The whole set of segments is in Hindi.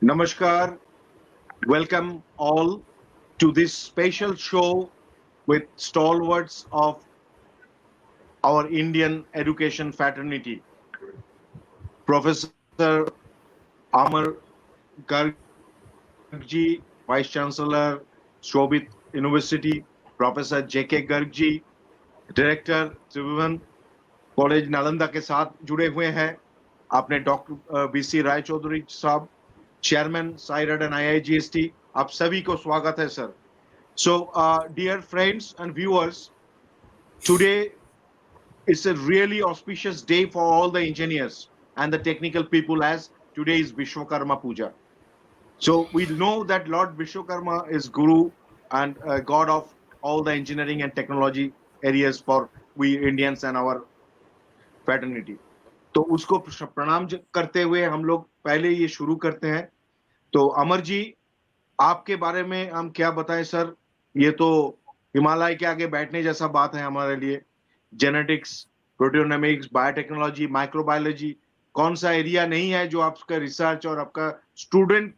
Namaskar. Welcome all to this special show with stalwarts of our Indian education fraternity. Professor Amar Gargji, Vice Chancellor, Shobit University, Professor J.K. Gargji, director Tribhuvan college Nalanda के साथ जुड़े हुए हैं. आपने डॉक्टर बीसी राय चौधरी साहब, चेयरमैन साइरड एंड आईआईजीएसटी, आप सभी को स्वागत है sir. So, dear friends and viewers, today is a really auspicious day for all the engineers and the technical people, as today is Vishwakarma Puja. So we know that Lord Vishwakarma is Guru and God of all the engineering and technology areas for we Indians and our fraternity. तो उसको प्रणाम करते हुए हम लोग पहले ये शुरू करते हैं. तो अमर जी, आपके बारे में हम क्या बताएं सर. ये तो हिमालय के आगे बैठने जैसा बात है हमारे लिए. जेनेटिक्स, प्रोटियोनोमिक्स, बायोटेक्नोलॉजी, माइक्रोबायोलॉजी, कौन सा एरिया नहीं है जो आपका रिसर्च और आपका स्टूडेंट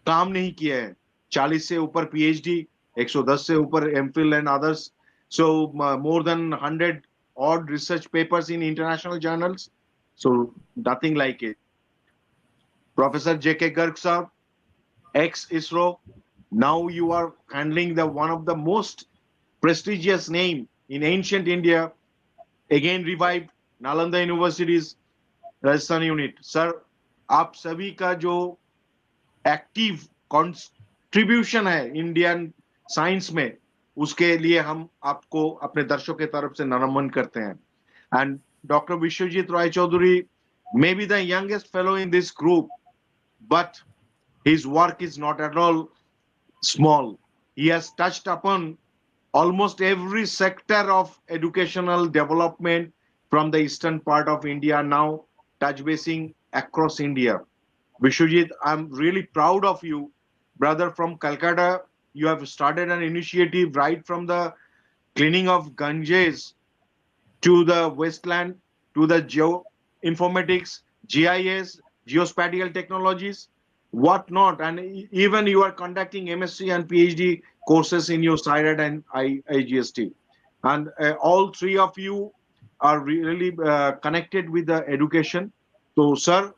काम नहीं किया है. 40 से ऊपर पीएचडी, 110 से ऊपर MPhil and others. So more than 100 odd research papers in international journals. So nothing like it. Professor J.K. Garg sir, ex-ISRO, now you are handling the one of the most prestigious name in ancient India, again revived, Nalanda University's Rajasthan unit. Sir, आप सभी का जो एक्टिव कंट्रीब्यूशन है इंडियन साइंस में, उसके लिए हम आपको अपने दर्शकों की तरफ से नमन करते हैं. And doctor Vishwajit Rai Chaudhary may be the youngest fellow in this group, but his work is not at all small. He has touched upon almost every sector of educational development from the eastern part of India, now touch basing across India. Vishwajit, I'm really proud of you, brother, from Calcutta. You have started an initiative right from the cleaning of Ganges to the wasteland, to the geoinformatics, GIS, geospatial technologies, what not. And even you are conducting MSc and PhD courses in your SIRAD and IGST. And all three of you are really connected with the education. So, sir,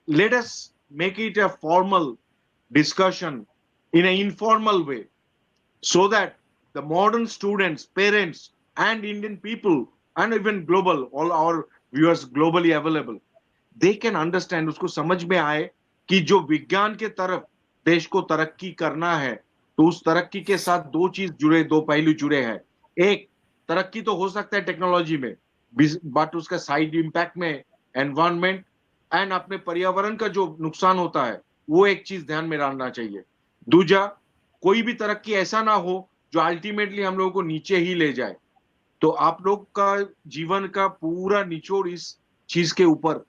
let us make it a formal discussion in an informal way, so that the modern students, parents, and Indian people, and even global, all our viewers globally available, they can understand, उसको समझ में आए कि जो विज्ञान के तरफ देश को तरक्की करना है, तो उस तरक्की के साथ दो चीज जुड़े, दो पहलू जुड़े हैं. एक, तरक्की तो हो सकता है टेक्नोलॉजी में, बट उसका साइड इम्पैक्ट में एनवायरनमेंट एंड अपने पर्यावरण का जो नुकसान होता है, वो एक चीज ध्यान में रखना चाहिए. दूसरा, कोई भी तरक्की ऐसा ना हो जो अल्टीमेटली हम लोगों को नीचे ही ले जाए. तो आप लोग का जीवन का पूरा निचोड़ इस चीज के ऊपर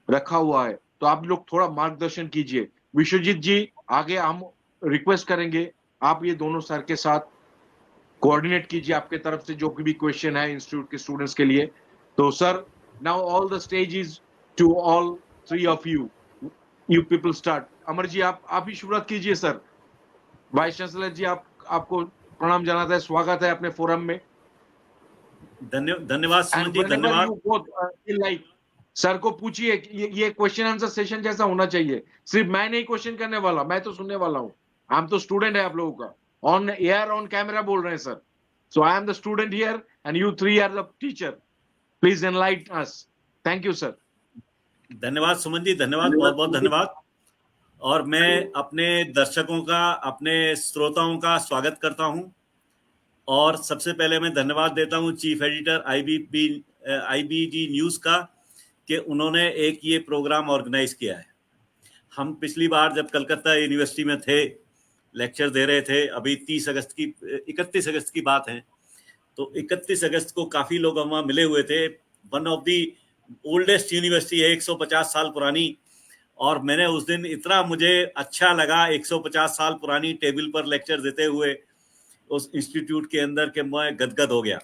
रखा हुआ है. तो आप लोग थोड़ा मार्गदर्शन कीजिए. विश्वजीत जी, आगे हम रिक्वेस्ट करेंगे, आप ये दोनों सर के साथ कोऑर्डिनेट कीजिए आपके तरफ से जो भी क्वेश्चन है इंस्टीट्यूट के स्टूडेंट्स के लिए. तो sir, now all the stage is to all three of you. You people start. Amar ji, आप ही शुरुआत कीजिए सर. वाइस चांसलर जी, आपको प्रणाम जनाता है, स्वागत है अपने फोरम में. धन्यवाद सुमन जी, धन्यवाद. सर को पूछिए, ये क्वेश्चन आंसर सेशन जैसा होना चाहिए. सिर्फ मैं नहीं क्वेश्चन करने वाला, मैं तो सुनने वाला हूँ. हम तो स्टूडेंट है आप लोगों का. ऑन एयर ऑन कैमरा बोल रहे हैं sir. So I am the student here and you three are the teacher. Please enlighten us. Thank you sir. धन्यवाद सुमन जी, धन्यवाद, बहुत बहुत धन्यवाद. और मैं अपने दर्शकों का, अपने श्रोताओं का स्वागत करता हूं. और सबसे पहले मैं धन्यवाद देता हूं चीफ एडिटर आईबीजी न्यूज़ का, कि उन्होंने एक ये प्रोग्राम ऑर्गेनाइज किया है. हम पिछली बार जब कलकत्ता यूनिवर्सिटी में थे, लेक्चर दे रहे थे, अभी 31 अगस्त की बात है, तो 31 अगस्त को काफ़ी लोग वहाँ मिले हुए थे. One of the oldest university है, 150 साल पुरानी. और मैंने उस दिन इतना मुझे अच्छा लगा 150 साल पुरानी टेबल पर लेक्चर देते हुए उस इंस्टीट्यूट के अंदर, के मैं गदगद हो गया.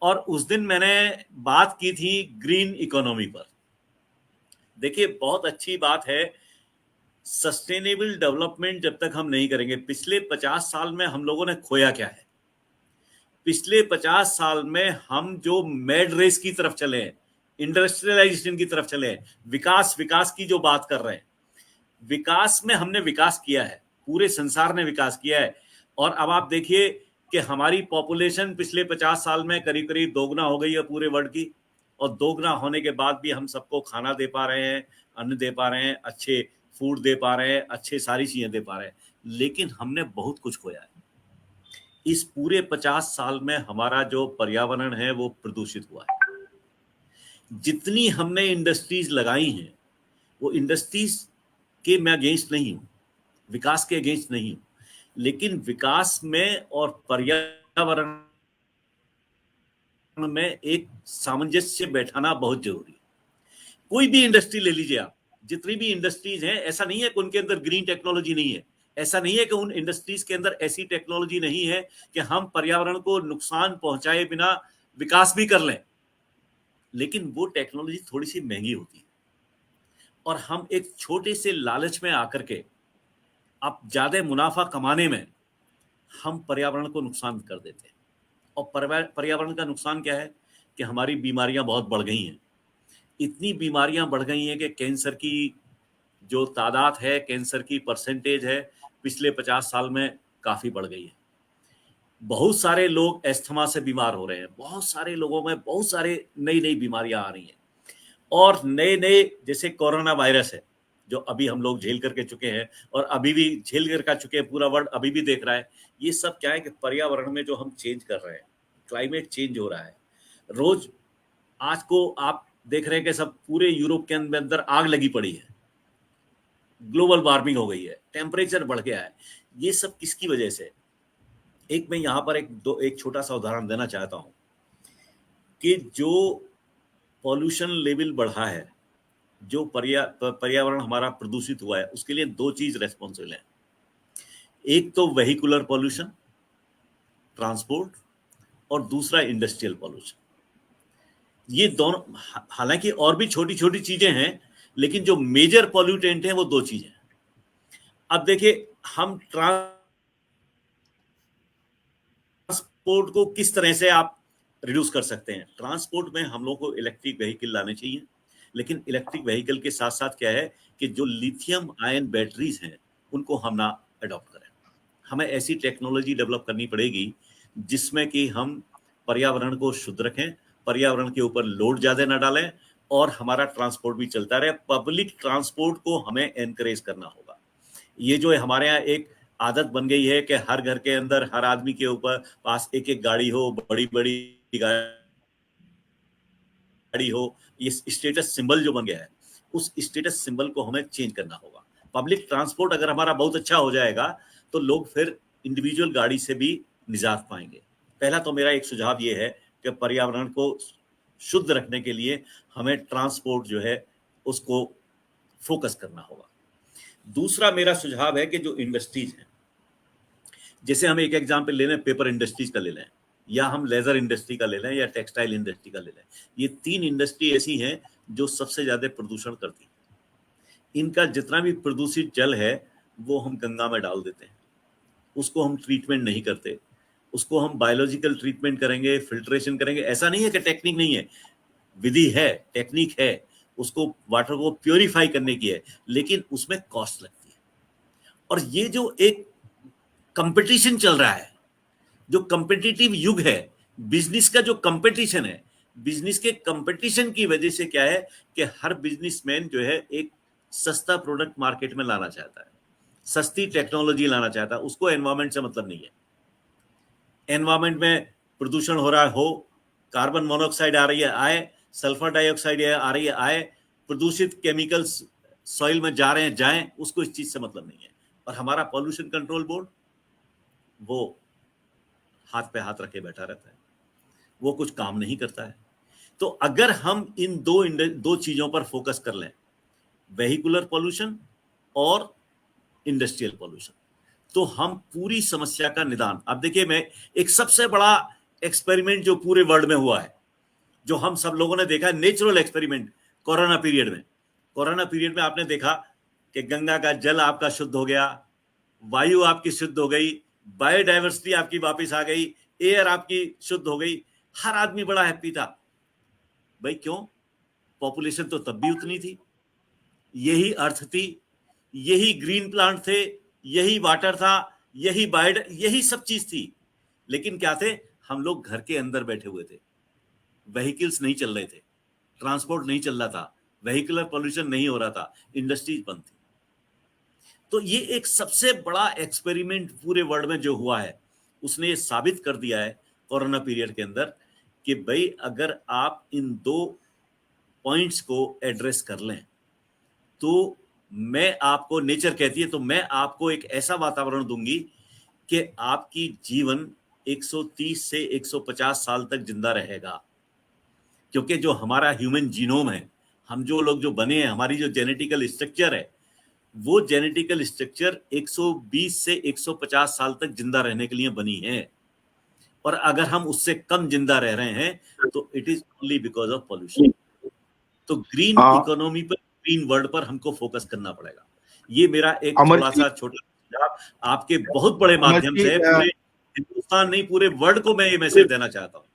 और उस दिन मैंने बात की थी ग्रीन इकोनॉमी पर. देखिए, बहुत अच्छी बात है सस्टेनेबल डेवलपमेंट जब तक हम नहीं करेंगे, पिछले 50 साल में हम लोगों ने खोया क्या है? पिछले 50 साल में हम जो मैड रेस की तरफ चले हैं, इंडस्ट्रियलाइजेशन की तरफ चले हैं, विकास विकास की जो बात कर रहे हैं, विकास में हमने विकास किया है, पूरे संसार ने विकास किया है। और अब आप देखिए कि हमारी पॉपुलेशन पिछले 50 साल में करीब करीब दोगुना हो गई है पूरे वर्ल्ड की, और दोगुना होने के बाद भी हम सबको खाना दे पा रहे हैं, अन्न दे पा रहे हैं, अच्छे फूड दे पा रहे हैं, अच्छे सारी चीजें दे पा रहे हैं, लेकिन हमने बहुत कुछ खोया है। इस पूरे 50 साल में हमारा जो पर्यावरण है वो प्रदूषित हुआ है। जितनी हमने इंडस्ट्रीज लगाई हैं, वो इंडस्ट्रीज के मैं अगेंस्ट नहीं हूं, विकास के अगेंस्ट नहीं हूं, लेकिन विकास में और पर्यावरण में एक सामंजस्य बैठाना बहुत जरूरी है। कोई भी इंडस्ट्री ले लीजिए आप, जितनी भी इंडस्ट्रीज हैं, ऐसा नहीं है कि उनके अंदर ग्रीन टेक्नोलॉजी नहीं है, ऐसा नहीं है कि उन इंडस्ट्रीज के अंदर ऐसी टेक्नोलॉजी नहीं है कि हम पर्यावरण को नुकसान पहुंचाए बिना विकास भी कर लें, लेकिन वो टेक्नोलॉजी थोड़ी सी महंगी होती है, और हम एक छोटे से लालच में आकर के अब ज्यादा मुनाफा कमाने में हम पर्यावरण को नुकसान कर देते हैं। और पर्यावरण का नुकसान क्या है कि हमारी बीमारियां बहुत बढ़ गई हैं। इतनी बीमारियां बढ़ गई हैं कि कैंसर की जो तादाद है, कैंसर की परसेंटेज है, पिछले 50 साल में काफी बढ़ गई है। बहुत सारे लोग एस्थमा से बीमार हो रहे हैं, बहुत सारे लोगों में बहुत सारे नई नई बीमारियां आ रही हैं, और नए नए जैसे कोरोना वायरस है जो अभी हम लोग झेल करके चुके हैं, और अभी भी झेल कर का चुके हैं, पूरा वर्ल्ड अभी भी देख रहा है। ये सब क्या है कि पर्यावरण में जो हम चेंज कर रहे हैं, क्लाइमेट चेंज हो रहा है रोज। आज को आप देख रहे हैं कि सब पूरे यूरोप के अंदर आग लगी पड़ी है, ग्लोबल वार्मिंग हो गई है, टेम्परेचर बढ़ गया है। ये सब किसकी वजह से? एक मैं यहाँ पर एक छोटा सा उदाहरण देना चाहता हूँ कि जो पॉल्यूशन लेवल बढ़ा है, जो पर्यावरण हमारा प्रदूषित हुआ है, उसके लिए दो चीज रेस्पॉन्सिबल है। एक तो वेहिकुलर पॉल्यूशन, ट्रांसपोर्ट, और दूसरा इंडस्ट्रियल पॉल्यूशन। ये दोनों, हालांकि और भी छोटी छोटी चीजें हैं, लेकिन जो मेजर पॉल्यूटेंट है वो दो चीजें हैं। अब देखिए, हम ट्रांसपोर्ट को किस तरह से आप रिड्यूस कर सकते हैं। ट्रांसपोर्ट में हम लोग को इलेक्ट्रिक व्हीकल लाने चाहिए, लेकिन इलेक्ट्रिक व्हीकल के साथ साथ क्या है कि जो लिथियम आयन बैटरीज हैं उनको हम ना अडॉप्ट करें। हमें ऐसी टेक्नोलॉजी डेवलप करनी पड़ेगी जिसमें कि हम पर्यावरण को शुद्ध रखें, पर्यावरण के ऊपर लोड ज्यादा ना डालें, और हमारा ट्रांसपोर्ट भी चलता रहे। पब्लिक ट्रांसपोर्ट को हमें एनकरेज करना होगा। ये जो है हमारे यहाँ एक आदत बन गई है कि हर घर के अंदर हर आदमी के ऊपर पास एक एक गाड़ी हो, बड़ी बड़ी गाड़ी हो, ये स्टेटस सिंबल जो बन गया है, उस स्टेटस सिंबल को हमें चेंज करना होगा। पब्लिक ट्रांसपोर्ट अगर हमारा बहुत अच्छा हो जाएगा तो लोग फिर इंडिविजुअल गाड़ी से भी निजात पाएंगे। पहला तो मेरा एक सुझाव ये है कि पर्यावरण को शुद्ध रखने के लिए हमें ट्रांसपोर्ट जो है उसको फोकस करना होगा। दूसरा मेरा सुझाव है कि जो इंडस्ट्रीज हैं, जैसे हम एक एग्जांपल ले लें, पेपर इंडस्ट्रीज का ले लें, या हम लेदर इंडस्ट्री का ले लें, या टेक्सटाइल इंडस्ट्री का ले लें। ये तीन इंडस्ट्री ऐसी हैं जो सबसे ज्यादा प्रदूषण करती हैं। इनका जितना भी प्रदूषित जल है वो हम गंगा में डाल देते हैं, उसको हम ट्रीटमेंट नहीं करते, उसको हम बायोलॉजिकल ट्रीटमेंट करेंगे, फिल्ट्रेशन करेंगे। ऐसा नहीं है कि टेक्निक नहीं है, विधि है, टेक्निक है, उसको वाटर को प्योरीफाई करने की है, लेकिन उसमें कॉस्ट लगती है। और ये जो एक कंपटीशन चल रहा है, जो कंपिटिटिव युग है, बिजनेस का जो कंपटीशन है, बिजनेस के कंपटीशन की वजह से क्या है कि हर बिजनेसमैन जो है एक सस्ता प्रोडक्ट मार्केट में लाना चाहता है, सस्ती टेक्नोलॉजी लाना चाहता है, उसको एनवायरमेंट से मतलब नहीं है। एनवायरमेंट में प्रदूषण हो रहा हो, कार्बन मोनोऑक्साइड आ रही है, आए, सल्फर डाइऑक्साइड आ रही है, आए, प्रदूषित केमिकल्स सॉइल में जा रहे हैं, जाएं, उसको इस चीज से मतलब नहीं है। और हमारा पॉल्यूशन कंट्रोल बोर्ड वो हाथ पे हाथ रखे बैठा रहता है, वो कुछ काम नहीं करता है। तो अगर हम इन दो चीजों पर फोकस कर लें, वेहिकुलर पॉल्यूशन और इंडस्ट्रियल पॉल्यूशन, तो हम पूरी समस्या का निदान। अब देखिए, मैं एक सबसे बड़ा एक्सपेरिमेंट जो पूरे वर्ल्ड में हुआ है, जो हम सब लोगों ने देखा है, नेचुरल एक्सपेरिमेंट, कोरोना पीरियड में। कोरोना पीरियड में आपने देखा कि गंगा का जल आपका शुद्ध हो गया, वायु आपकी शुद्ध हो गई, बायोडाइवर्सिटी आपकी वापस आ गई, एयर आपकी शुद्ध हो गई, हर आदमी बड़ा हैप्पी था। भाई क्यों? पॉपुलेशन तो तब भी उतनी थी, यही अर्थ थी, यही ग्रीन प्लांट थे, यही वाटर था, यही सब चीज थी। लेकिन क्या थे? हम लोग घर के अंदर बैठे हुए थे, व्हीकल्स नहीं चल रहे थे, ट्रांसपोर्ट नहीं चल रहा था, व्हीकुलर पॉल्यूशन नहीं हो रहा था, इंडस्ट्रीज बंद थी। तो ये एक सबसे बड़ा एक्सपेरिमेंट पूरे वर्ल्ड में जो हुआ है, उसने ये साबित कर दिया है कोरोना पीरियड के अंदर कि भाई अगर आप इन 2 पॉइंट्स को एड्रेस कर लें तो मैं आपको, नेचर कहती है, तो मैं आपको एक ऐसा वातावरण दूंगी कि आपकी जीवन 130 से 150 साल तक जिंदा रहेगा। क्योंकि जो हमारा ह्यूमन जीनोम है, हम जो लोग जो बने हैं, हमारी जो जेनेटिकल स्ट्रक्चर है, वो जेनेटिकल स्ट्रक्चर 120 से 150 साल तक जिंदा रहने के लिए बनी है। और अगर हम उससे कम जिंदा रह रहे हैं तो it is only because of pollution. तो ग्रीन इकोनॉमी पर, ग्रीन वर्ल्ड पर हमको फोकस करना पड़ेगा। ये मेरा एक थोड़ा सा छोटा सुझाव आपके बहुत बड़े माध्यम से, पूरे हिंदुस्तान नहीं पूरे वर्ल्ड को मैं ये मैसेज देना चाहता हूँ।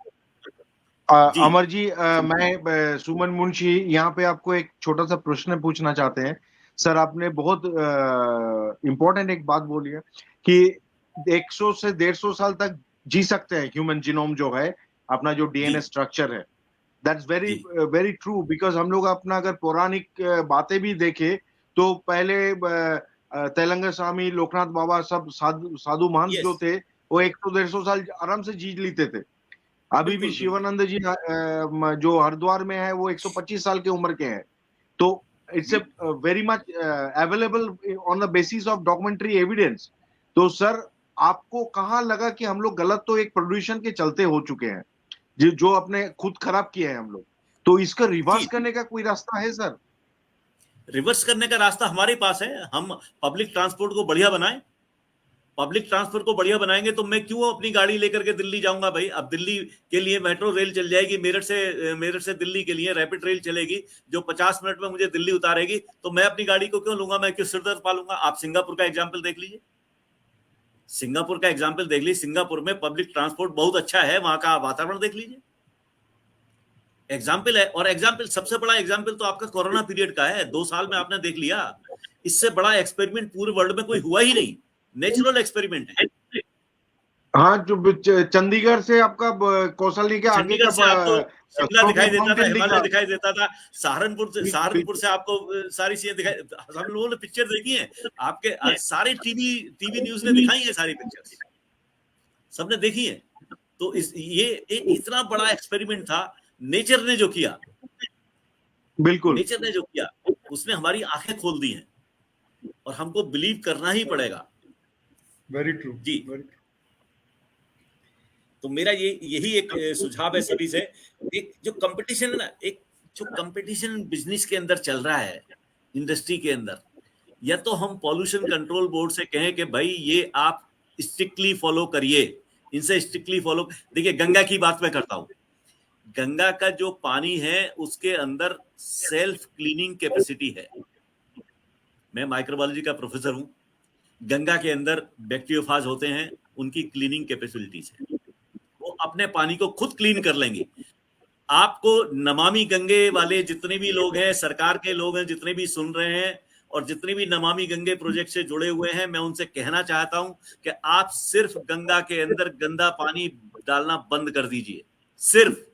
अमर जी, मैं सुमन मुंशी यहाँ पे आपको एक छोटा सा प्रश्न पूछना चाहते हैं। सर, आपने बहुत इम्पोर्टेंट एक बात बोली है कि 100 से 150 साल तक जी सकते हैं ह्यूमन जीनोम जो है, अपना जो डीएनए स्ट्रक्चर है। That's very very true, because हम लोग अपना अगर पौराणिक बातें भी देखें तो पहले तेलंगा स्वामी, लोकनाथ बाबा, सब साधु महंत जो थे, वो 100-150 साल आराम से जी लेते थे। अभी भी शिवानंद जी जो हरिद्वार में है, वो 125 साल की उम्र के हैं। तो it's very much available on the basis of documentary evidence. तो सर, आपको कहाँ लगा कि हम लोग गलत तो एक प्रोड्यूशन के चलते हो चुके हैं, जो अपने खुद खराब किए हैं हम लोग, तो इसका रिवर्स करने का कोई रास्ता है सर? रिवर्स करने का रास्ता हमारे पास है। हम पब्लिक ट्रांसपोर्ट को बढ़िया बनाएं। पब्लिक ट्रांसपोर्ट को बढ़िया बनाएंगे तो मैं क्यों अपनी गाड़ी लेकर के दिल्ली जाऊंगा भाई? अब दिल्ली के लिए मेट्रो रेल चल जाएगी, मेरठ से दिल्ली के लिए रैपिड रेल चलेगी जो 50 मिनट में मुझे दिल्ली उतारेगी। तो मैं अपनी गाड़ी को क्यों लूंगा? मैं क्यों सिरदर्द पालूंगा? आप सिंगापुर का एग्जाम्पल देख लीजिए, सिंगापुर का एग्जाम्पल देख लीजिए। सिंगापुर में पब्लिक ट्रांसपोर्ट बहुत अच्छा है, वहां का वातावरण देख लीजिए। एग्जाम्पल है। और एग्जाम्पल, सबसे बड़ा एग्जाम्पल तो आपका कोरोना पीरियड का है। 2 साल में आपने देख लिया, इससे बड़ा एक्सपेरिमेंट पूरे वर्ल्ड में कोई हुआ ही नहीं। नेचुरल एक्सपेरिमेंट है। हाँ, जो चंडीगढ़ से आपका कौशल के आगे का शिमला दिखाई देता था, हिमालय दिखाई देता था, सहारनपुर से आपको सारी चीजें दिखाई। हम लोगों ने पिक्चर देखी है, आपके सारे टीवी न्यूज ने दिखाई है, सारी पिक्चर्स सबने देखी है। तो ये एक इतना बड़ा एक्सपेरिमेंट था नेचर ने जो किया। बिल्कुल, नेचर ने जो किया उसने हमारी आंखें खोल दी हैं और हमको बिलीव करना ही पड़ेगा। वेरी ट्रू जी। तो मेरा यही एक सुझाव है सभी से। एक जो कंपटीशन है ना, एक जो कंपटीशन बिजनेस के अंदर चल रहा है, इंडस्ट्री के अंदर, या तो हम पॉल्यूशन कंट्रोल बोर्ड से कहें कि भाई ये आप स्ट्रिक्टली फॉलो करिए, इनसे स्ट्रिक्टली फॉलो। देखिए, गंगा की बात मैं करता हूं। गंगा का जो पानी है उसके अंदर सेल्फ क्लीनिंग कैपेसिटी है। मैं माइक्रोबायोलॉजी का प्रोफेसर हूं। गंगा के अंदर बैक्टीरियोफाज होते हैं, उनकी क्लीनिंग कैपेसिटीज है, वो अपने पानी को खुद क्लीन कर लेंगे। आपको नमामि गंगे वाले जितने भी लोग हैं, सरकार के लोग हैं जितने भी सुन रहे हैं, और जितने भी नमामि गंगे प्रोजेक्ट से जुड़े हुए हैं, मैं उनसे कहना चाहता हूं कि आप सिर्फ गंगा के अंदर गंदा पानी डालना बंद कर दीजिए। सिर्फ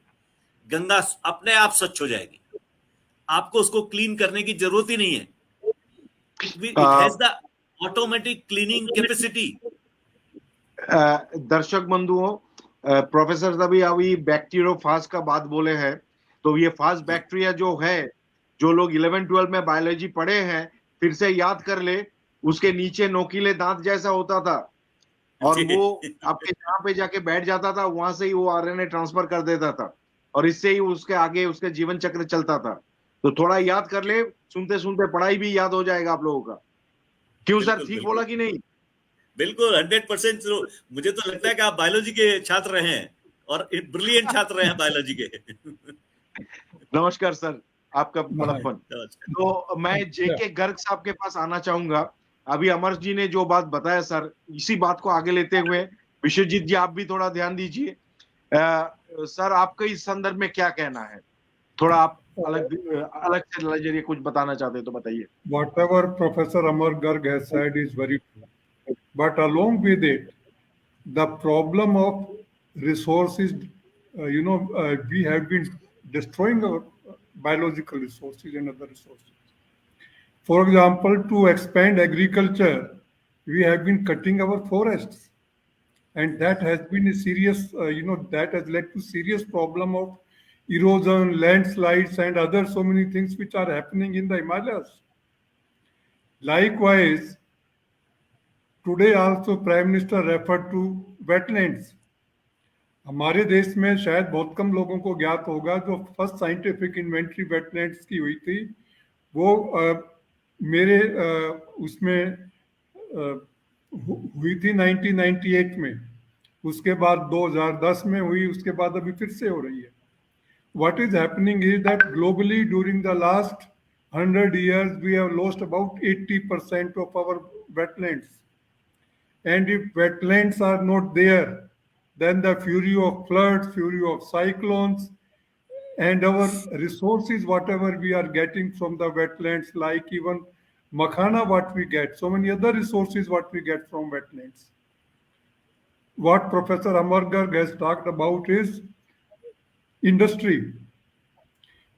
गंगा अपने आप स्वच्छ हो जाएगी, आपको उसको क्लीन करने की जरूरत ही नहीं है। It has the automatic cleaning capacity. दर्शक बंधुओं, प्रोफेसर अभी बैक्टीरियोफाज का बात बोले हैं, तो ये फाज बैक्टीरिया जो है, जो लोग 11-12 में बायोलॉजी पढ़े हैं, फिर से याद कर ले, उसके नीचे नोकीले दांत जैसा होता था, और वो आपके जहां पे जाके बैठ जाता था, वहां से ही वो आरएनए ट्रांसफर कर देता था, और इससे ही उसके आगे उसका जीवन चक्र चलता था। तो थोड़ा याद कर ले, सुनते सुनते पढ़ाई भी याद हो जाएगा आप लोगों का। क्यों सर, ठीक बोला कि नहीं? बिल्कुल 100%। मुझे तो लगता है कि आप बायोलॉजी के छात्र रहे हैं और ब्रिलियंट छात्र रहे हैं बायोलॉजी के। नमस्कार सर। आपका बड़प्पन। तो मैं जेके गर्ग साहब के पास आना चाहूंगा। अभी अमर जी ने जो बात बताया सर, इसी बात को आगे लेते हुए विश्वजीत जी आप भी थोड़ा ध्यान दीजिए। सर आपका इस संदर्भ में क्या कहना है? थोड़ा आप अलग अलग से नजरिए कुछ बताना चाहते हैं तो बताइए। Whatever Professor Amar Garg has said is very true. But along with it, the problem of resources, we have been destroying our biological resources and other resources. For example, to expand agriculture, we have been cutting our forests. And that has been a serious, that has led to serious problem of erosion, landslides, and other so many things which are happening in the Himalayas. Likewise, today also Prime Minister referred to wetlands. हमारे देश में शायद बहुत कम लोगों को ज्ञात होगा जो फर्स्ट साइंटिफिक इन्वेंट्री वेटलैंड्स की हुई थी वो मेरे उसमें हुई थी 1998 में, उसके बाद 2010 में हुई, उसके बाद अभी फिर से हो रही है. What is happening is that globally during the last 100 years we have lost about 80% of our wetlands. And if wetlands are not there, then the fury of floods, fury of cyclones, and our resources, whatever we are getting from the wetlands, like even makhana, what we get, so many other resources, what we get from wetlands. What Professor Amar Garg has talked about is industry.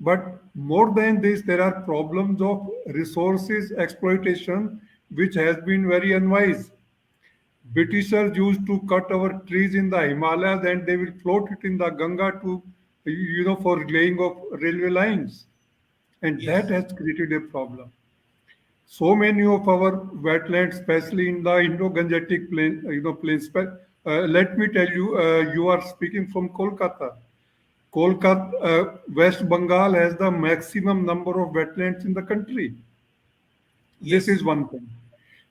But more than this, there are problems of resources exploitation, which has been very unwise. Britishers used to cut our trees in the Himalayas and they will float it in the Ganga to, for laying of railway lines. And that has created a problem. So many of our wetlands, especially in the Indo-Gangetic plains. Let me tell you, you are speaking from Kolkata. Kolkata, West Bengal has the maximum number of wetlands in the country. This is one thing.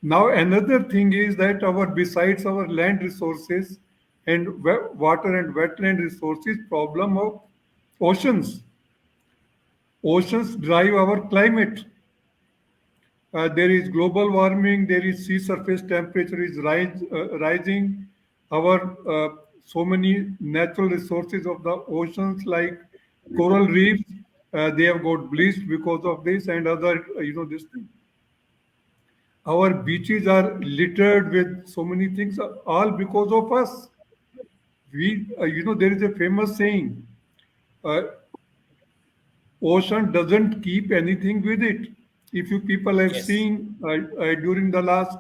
Now, another thing is that besides our land resources and water and wetland resources, problem of oceans. Oceans drive our climate. There is global warming, there is sea surface temperature is rising. Our so many natural resources of the oceans like coral reefs, they have got bleached because of this and other, this thing. Our beaches are littered with so many things, all because of us. There is a famous saying, ocean doesn't keep anything with it. If you people have seen during the last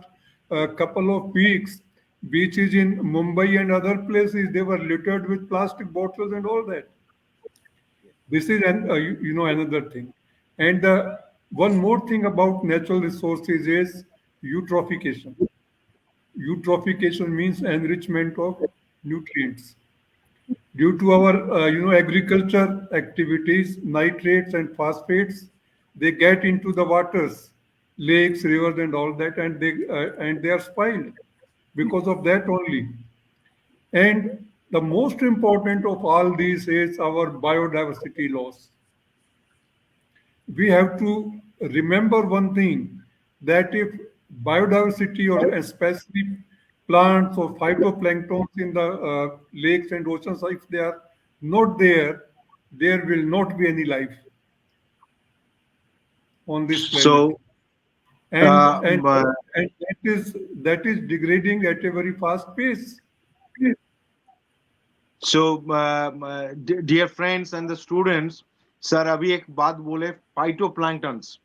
couple of weeks, beaches in Mumbai and other places, they were littered with plastic bottles and all that. This is another thing. And one more thing about natural resources is eutrophication. Eutrophication means enrichment of nutrients. Due to our agriculture activities, nitrates and phosphates, they get into the waters, lakes, rivers, and all that, and they are spoiled because of that only. And the most important of all these is our biodiversity loss. We have to remember one thing, that if biodiversity or especially plants or phytoplanktons in the lakes and oceans, if they are not there, there will not be any life on this planet. So, and that is degrading at a very fast pace. So, dear friends and the students, sir अभी एक बात बोले फाइटोप्लैंक्टन्स,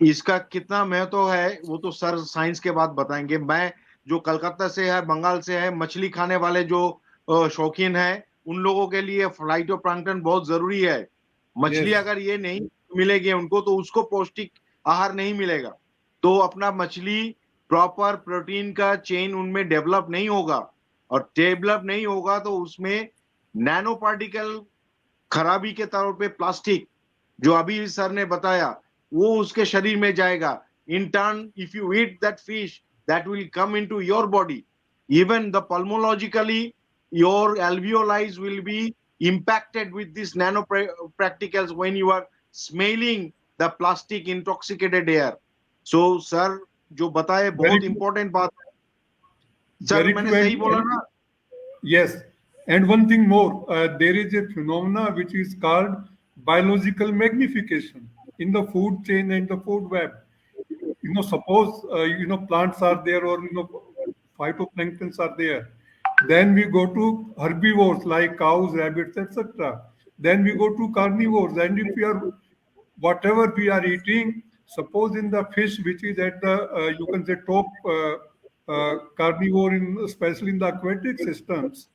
इसका कितना महत्व है वो तो सर साइंस के बाद बताएंगे. मैं जो कलकत्ता से है, बंगाल से है, मछली खाने वाले जो शौकीन है, उन लोगों के लिए फाइटोप्लैंक्टन बहुत जरूरी है. मछली अगर ये नहीं मिलेगी उनको तो उसको पौष्टिक आहार नहीं मिलेगा, तो अपना मछली प्रॉपर प्रोटीन का चेन उनमें डेवलप नहीं होगा, और डेवलप नहीं होगा तो उसमें नैनो पार्टिकल खराबी के तौर पे प्लास्टिक जो अभी सर ने बताया वो उसके शरीर में जाएगा. In turn if you eat that fish that will come into your body. Even the pulmonologically, your alveoli will be impacted with these nanoparticles when you are smelling the plastic intoxicated air. So sir, जो बताए Very बहुत true. important बात है सर, Very मैंने true. सही बोला ना? Yes. And one thing more, there is a phenomena which is called biological magnification in the food chain and the food web. Suppose plants are there, or phytoplanktons are there. Then we go to herbivores like cows, rabbits, etc. Then we go to carnivores, and if we are whatever we are eating, suppose in the fish which is at the you can say top carnivore, in especially in the aquatic systems,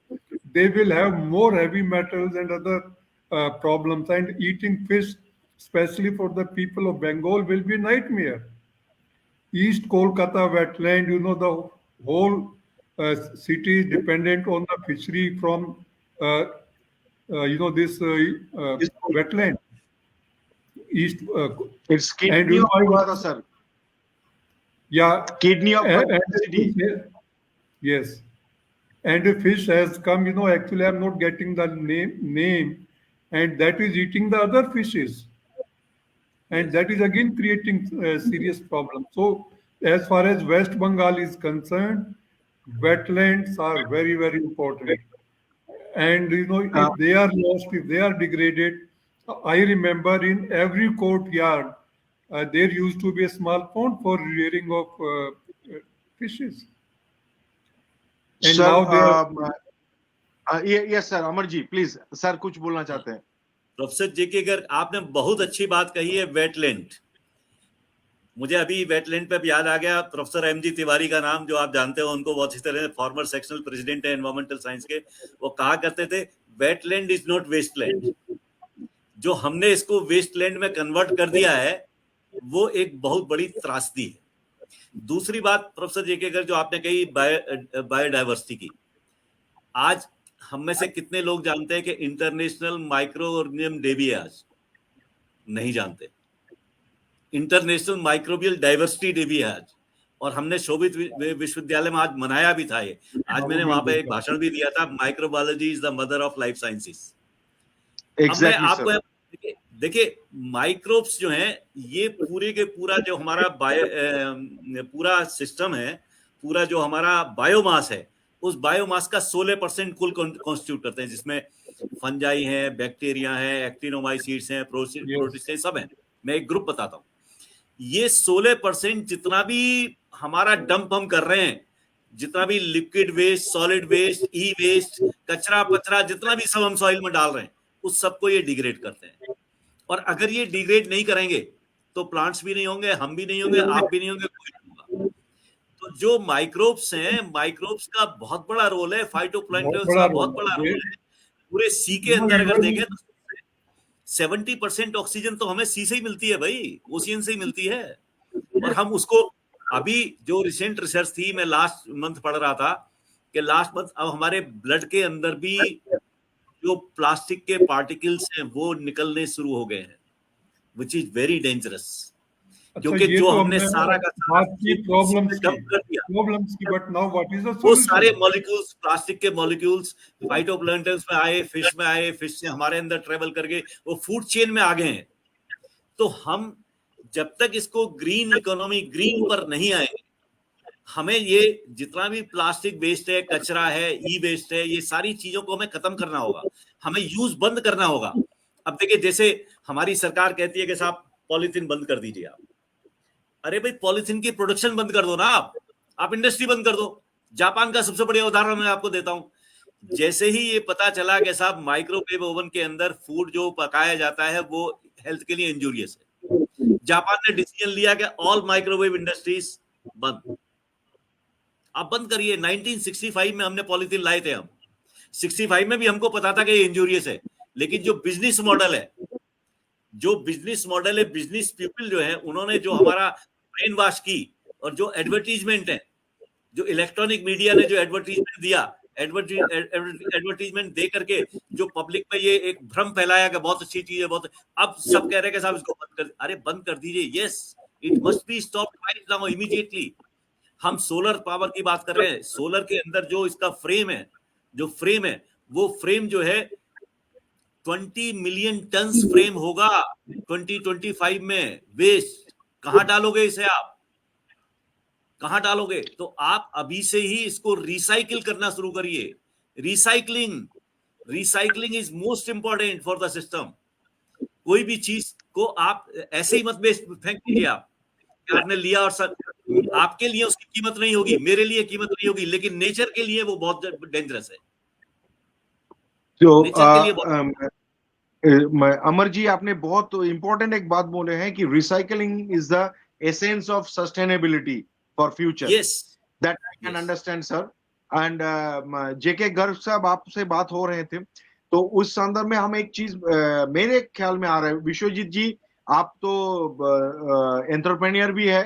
they will have more heavy metals and other problems. And eating fish, especially for the people of Bengal, will be nightmare. East Kolkata wetland, the whole city is dependent on the fishery from this wetland. East, It's and kidney of I Kolkata, was, sir. yeah, Kidney of and Kolkata city. yes, and a fish has come. Actually, I'm not getting the name, and that is eating the other fishes, and that is again creating serious problems. So, as far as West Bengal is concerned, wetlands are very, very important. And Uh, if they are lost, if they are degraded, I remember in every courtyard there used to be a small pond for rearing of fishes, and sir, now they are. yes sir, Amar ji please, sir कुछ बोलना चाहते हैं. प्रोफेसर जेके गर्ग, आपने बहुत अच्छी बात कही है, वेटलैंड. मुझे अभी वेटलैंड पे याद आ गया, प्रोफेसर एमजी तिवारी का नाम, जो आप जानते हो उनको बहुत अच्छी तरह, फॉर्मर सेक्शनल प्रेसिडेंट है एनवायरमेंटल साइंस के. वो कहा करते थे, वेटलैंड इज नॉट वेस्टलैंड. जो हमने इसको वेस्टलैंड में कन्वर्ट कर दिया है, वो एक बहुत बड़ी त्रासदी है. दूसरी बात प्रोफेसर जेके गर्ग, जो आपने कही बायोडाइवर्सिटी की, आज हम में से कितने लोग जानते हैं कि इंटरनेशनल माइक्रो ऑर्गेनिज्म डे भी है? आज नहीं जानते. इंटरनेशनल माइक्रोबियल डाइवर्सिटी डे भी है आज, और हमने शोभित विश्वविद्यालय में आज मनाया भी था ये. आज मैंने वहां पे एक भाषण भी दिया था, microbiology is the mother of life sciences. अब मैं आपको देखिए, माइक्रोब्स जो हैं, ये पूरे के पूरा जो हमारा पूरा सिस्टम है, पूरा जो हमारा बायोमास है, उस बायोमास का 16% कुल कॉन्स्टिट्यूट करते हैं, जिसमें फंजाई है, बैक्टीरिया है, एक्टिनोमाइसीड्स हैं, प्रोटिस्ट हैं, सब हैं. मैं एक ग्रुप बताता हूं. ये 16% जितना भी हमारा डंप हम कर रहे हैं, जितना भी लिक्विड वेस्ट, सॉलिड वेस्ट, ई वेस्ट, कचरा पचरा, जितना भी सब हम सॉइल में डाल रहे हैं, उस सबको ये डिग्रेड करते हैं. और अगर ये डिग्रेड नहीं करेंगे तो प्लांट्स भी नहीं होंगे, हम भी नहीं होंगे, आप भी नहीं होंगे, कोई नहीं होगा. तो जो माइक्रोब्स हैं, माइक्रोब्स का बहुत बड़ा रोल है, फाइटोप्लैंक्टन्स का बहुत बड़ा रोल है. पूरे सी के अंदर अगर देखें तो 70% ऑक्सीजन तो हमें सी से ही मिलती है भाई, ओशियन से ही मिलती है. और हम उसको, अभी जो रिसेंट रिसर्च थी, मैं लास्ट मंथ पढ़ रहा था कि लास्ट मंथ अब हमारे ब्लड के अंदर भी जो प्लास्टिक के पार्टिकल्स हैं वो निकलने शुरू हो गए हैं, विच इज वेरी डेंजरस. क्योंकि जो हमने सारा का प्रॉब्लम्स की, but now what is the solution? वो सारे मॉलिक्यूल्स, प्लास्टिक के मॉलिक्यूल्स फाइटोप्लैंक्टन्स में आए, फिश में आए, फिश से हमारे अंदर ट्रेवल करके वो फूड चेन में आ गए हैं. तो हम जब तक इसको ग्रीन इकोनॉमी, ग्रीन पर नहीं आए, हमें ये जितना भी प्लास्टिक वेस्ट है, कचरा है, ई वेस्ट है, ये सारी चीजों को हमें खत्म करना होगा, हमें यूज बंद करना होगा. अब देखिए, जैसे हमारी सरकार कहती है कि साहब पॉलीथीन बंद कर दीजिए आप. अरे भाई, पॉलीथीन की प्रोडक्शन बंद कर दो ना, आप इंडस्ट्री बंद कर दो. जापान का सबसे बढ़िया उदाहरण मैं आपको देता हूं. जैसे ही ये पता चला कि साहब माइक्रोवेव ओवन के अंदर फूड जो पकाया जाता है वो हेल्थ के लिए इंजूरियस है, जापान ने डिसीजन लिया कि ऑल माइक्रोवेव इंडस्ट्रीज बंद. आप बंद करिए. 1965 में हमने पॉलीथीन लाए थे. हम 65 में भी हमको पता था कि ये इंजूरियस है, लेकिन जो बिजनेस मॉडल है, बिजनेस पीपल जो है, उन्होंने जो हमारा ब्रेन वॉश की, और जो एडवर्टीजमेंट है, जो इलेक्ट्रॉनिक मीडिया ने जो एडवर्टीजमेंट दिया, एडवर्टीजमेंट दे करके जो पब्लिक में ये एक भ्रम फैलाया कि बहुत अच्छी चीज है, बहुत, अब सब कह रहे हैं कि साहब इसको बंद कर. अरे बंद कर दीजिए. Yes, it must be stopped right now, immediately. हम सोलर पावर की बात कर रहे हैं. सोलर के अंदर जो इसका फ्रेम है, वो फ्रेम जो है 20 मिलियन टन्स फ्रेम होगा 2025 में। वेस्ट कहां डालोगे इसे आप? कहां डालोगे? तो आप अभी से ही इसको रिसाइकिल करना शुरू करिए। Recycling is most important for the system. कोई भी चीज को आप ऐसे ही मत फेंक दीजिए। आप आपने लिया और सर, आपके लिए उसकी कीमत नहीं होगी, मेरे लिए कीमत नहीं होगी, लेकिन नेचर के लिए वो बहुत डेंजरस है। तो नेचर के लिए बहुत अमर जी, आपने बहुत इंपॉर्टेंट एक बात बोले हैं कि recycling is the essence of sustainability for future. Yes that I can understand sir. And JK Garg साहब, आपसे बात हो रहे थे तो उस संदर्भ में हम एक चीज मेरे ख्याल में आ रहा है, विश्वजीत जी, आप तो एंटरप्रेन्योर भी है,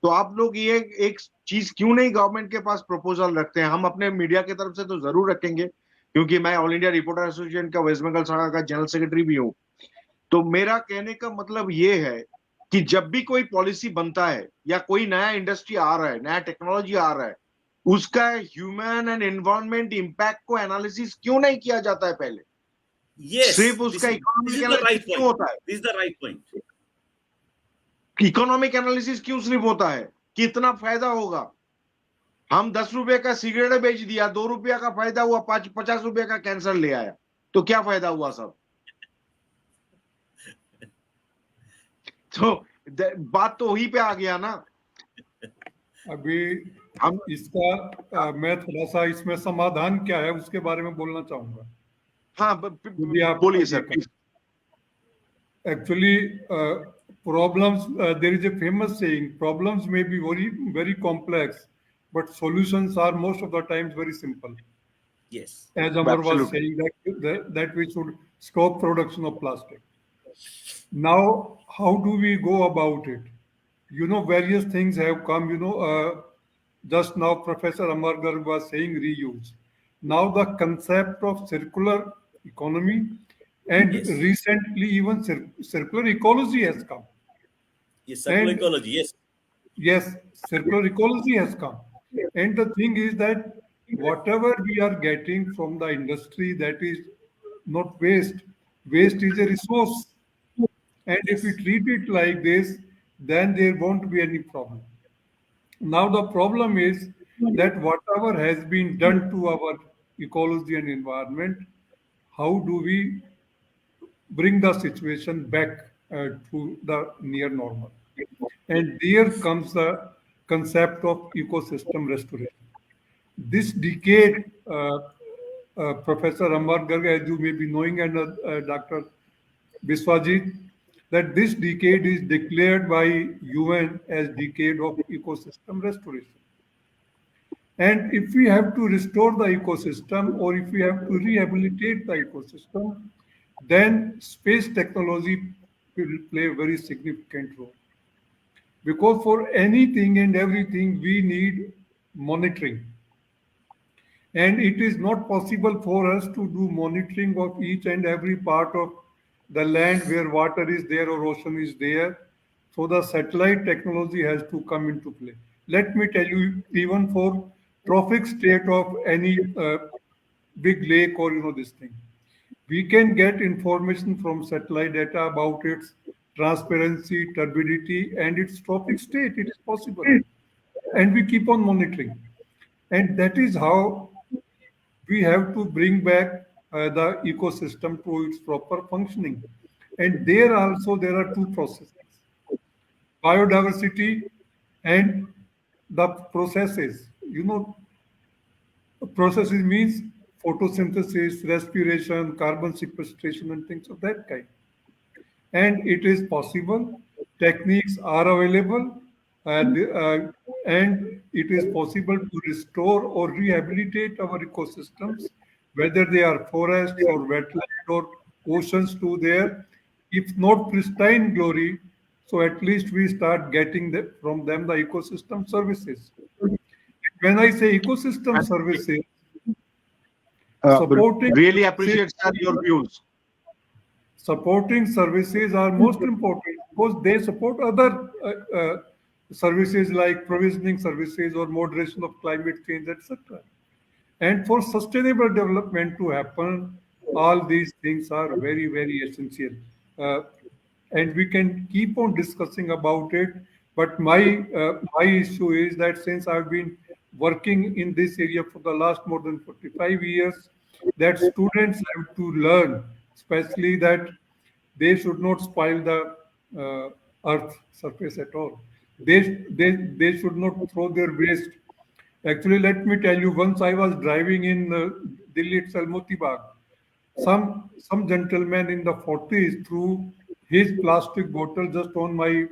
तो आप लोग ये एक चीज क्यों नहीं गवर्नमेंट के पास प्रपोजल रखते हैं? हम अपने मीडिया की तरफ से तो जरूर रखेंगे, क्योंकि मैं ऑल इंडिया रिपोर्टर एसोसिएशन का वेस्ट बंगाल शाखा का जनरल सेक्रेटरी भी हूं। तो मेरा कहने का मतलब ये है कि जब भी कोई पॉलिसी बनता है या कोई नया इंडस्ट्री आ रहा है, नया टेक्नोलॉजी आ रहा है, उसका ह्यूमन एंड एनवायरमेंट इंपैक्ट को एनालिसिस क्यों नहीं किया जाता है पहले? यस, सिर्फ उसका this economic is the analysis right क्यों पॉइंट। होता है? This is the right point. Economic analysis क्यों सिर्फ होता है? कितना फायदा होगा? हम 10 रुपए का सिगरेट बेच दिया, 2 रुपया का फायदा हुआ, 50 रुपए का कैंसर ले आया, तो क्या फायदा हुआ सब? तो बात तो वहीं पे आ गया ना। अभी हम इसका मैं थोड़ा सा इसमें समाधान क्या है उसके बारे में बोलना चाहूंगा। हाँ, यदि आप बोलिए sir please. Actually, problems, there is a famous saying, problems may be very, very complex, but solutions are most of the times very simple. Yes As Amar was Absolutely. saying, that we should stop production of plastic. Now, how do we go about it? You know, various things have come, just now Professor Amar Garg was saying reuse. Now the concept of circular economy and Yes. recently even circular ecology has come. ये circular And ecology. Yes yes, circular ecology has come. And the thing is that whatever we are getting from the industry, that is not waste. Waste is a resource. And if we Yes. treat it like this, then there won't be any problem. Now, the problem is that whatever has been done to our ecology and environment, how do we bring the situation back to the near normal? And there comes the concept of ecosystem restoration. This decade, Professor Amar Garg, as you may be knowing, and Dr. Biswajit, that this decade is declared by UN as decade of ecosystem restoration. And if we have to restore the ecosystem or if we have to rehabilitate the ecosystem, then space technology will play a very significant role. Because for anything and everything, we need monitoring. And it is not possible for us to do monitoring of each and every part of the land where water is there or ocean is there. So the satellite technology has to come into play. Let me tell you, even for trophic state of any big lake or this thing, we can get information from satellite data about its transparency, turbidity, and its trophic state. It is possible, and we keep on monitoring, and that is how we have to bring back the ecosystem to its proper functioning. And there also there are two processes: biodiversity and the processes. Processes means photosynthesis, respiration, carbon sequestration, and things of that kind. And it is possible. Techniques are available, and it is possible to restore or rehabilitate our ecosystems, whether they are forests or wetland or oceans to their, if not pristine glory, so at least we start getting from them the ecosystem services. When I say ecosystem services, supporting really appreciate sir your views. supporting services are most important because they support other services like provisioning services or moderation of climate change, etc. And for sustainable development to happen, all these things are very, very essential. Uh, and we can keep on discussing about it. But my issue is that since I've been working in this area for the last more than 45 years, that students have to learn, especially that they should not spoil the earth surface at all. They should not throw their waste. Actually, let me tell you, once I was driving in Delhi itself, Moti Bagh, some gentleman in the 40s threw his plastic bottle just on my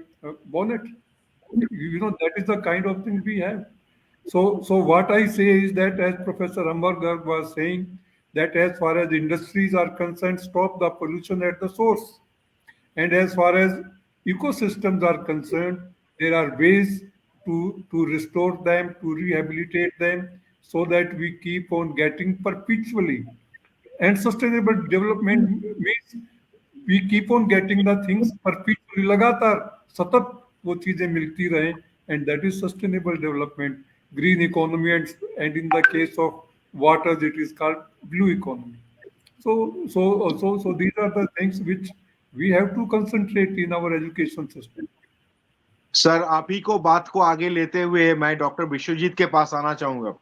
bonnet. You know, that is the kind of thing we have. So what I say is that, as Professor Amar Garg was saying, that as far as industries are concerned, stop the pollution at the source. And as far as ecosystems are concerned, there are ways to restore them, to rehabilitate them, so that we keep on getting perpetually. And sustainable development means we keep on getting the things perpetually, लगातार सतत वो चीजें मिलती रहें, and that is sustainable development, green economy, and in the case of waters, it is called blue economy. So these are the things which we have to concentrate in our education system. Sir, आप ही को बात को आगे लेते हुए मैं डॉक्टर विश्वजीत के पास आना चाहूंगा।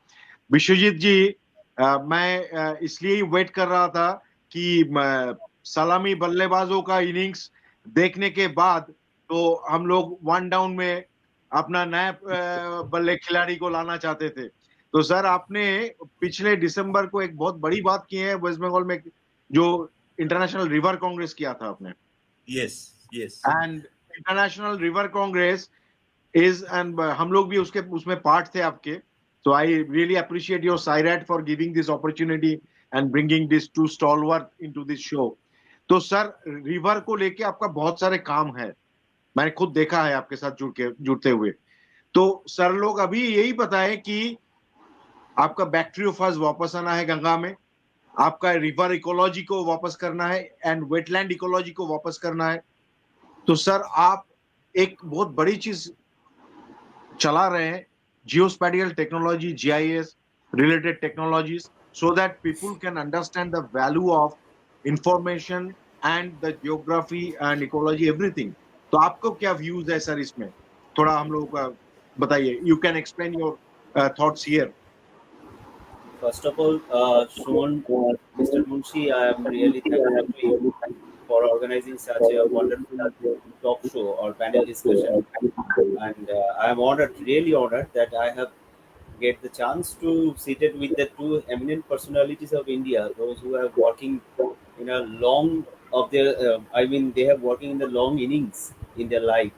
विश्वजीत जी, मैं इसलिए ही वेट कर रहा था कि सलामी बल्लेबाजों का इनिंग्स देखने के बाद तो हम लोग वन डाउन में अपना नया बल्ले खिलाड़ी को लाना चाहते थे। तो सर, आपने पिछले दिसंबर को एक बहुत बड़ी बात की है वेस्ट बंगाल में, जो इंटरनेशनल रिवर कांग्रेस किया था आपने। Yes yes. And international river Congress is, and हम लोग भी उसमें पार्ट थे आपके। So I really appreciate your CIRAT for giving this opportunity and bringing these two stalwart into this show. तो सर, रिवर को लेके आपका बहुत सारे काम है, मैंने खुद देखा है आपके साथ जुड़ते हुए। तो सर लोग अभी यही बताएं कि आपका बैक्टीरियोफाज वापस आना है गंगा में, आपका रिवर इकोलॉजी को वापस करना है एंड वेटलैंड इकोलॉजी को वापस करना है। तो सर, आप एक बहुत बड़ी चीज चला रहे हैं, geospatial technology, GIS related technologies, so that people can understand the value of information and the geography and ecology, everything. तो आपको क्या views है सर इसमें? थोड़ा हम लोग बताइए. You can explain your thoughts here. First of all, Suman, Mr. Munshi, I am really thankful to you for organizing such a wonderful talk show or panel discussion. And I am honored, really honored, that I have get the chance to sit it with the two eminent personalities of India, those who are working in a long of their, they have working in the long innings in their life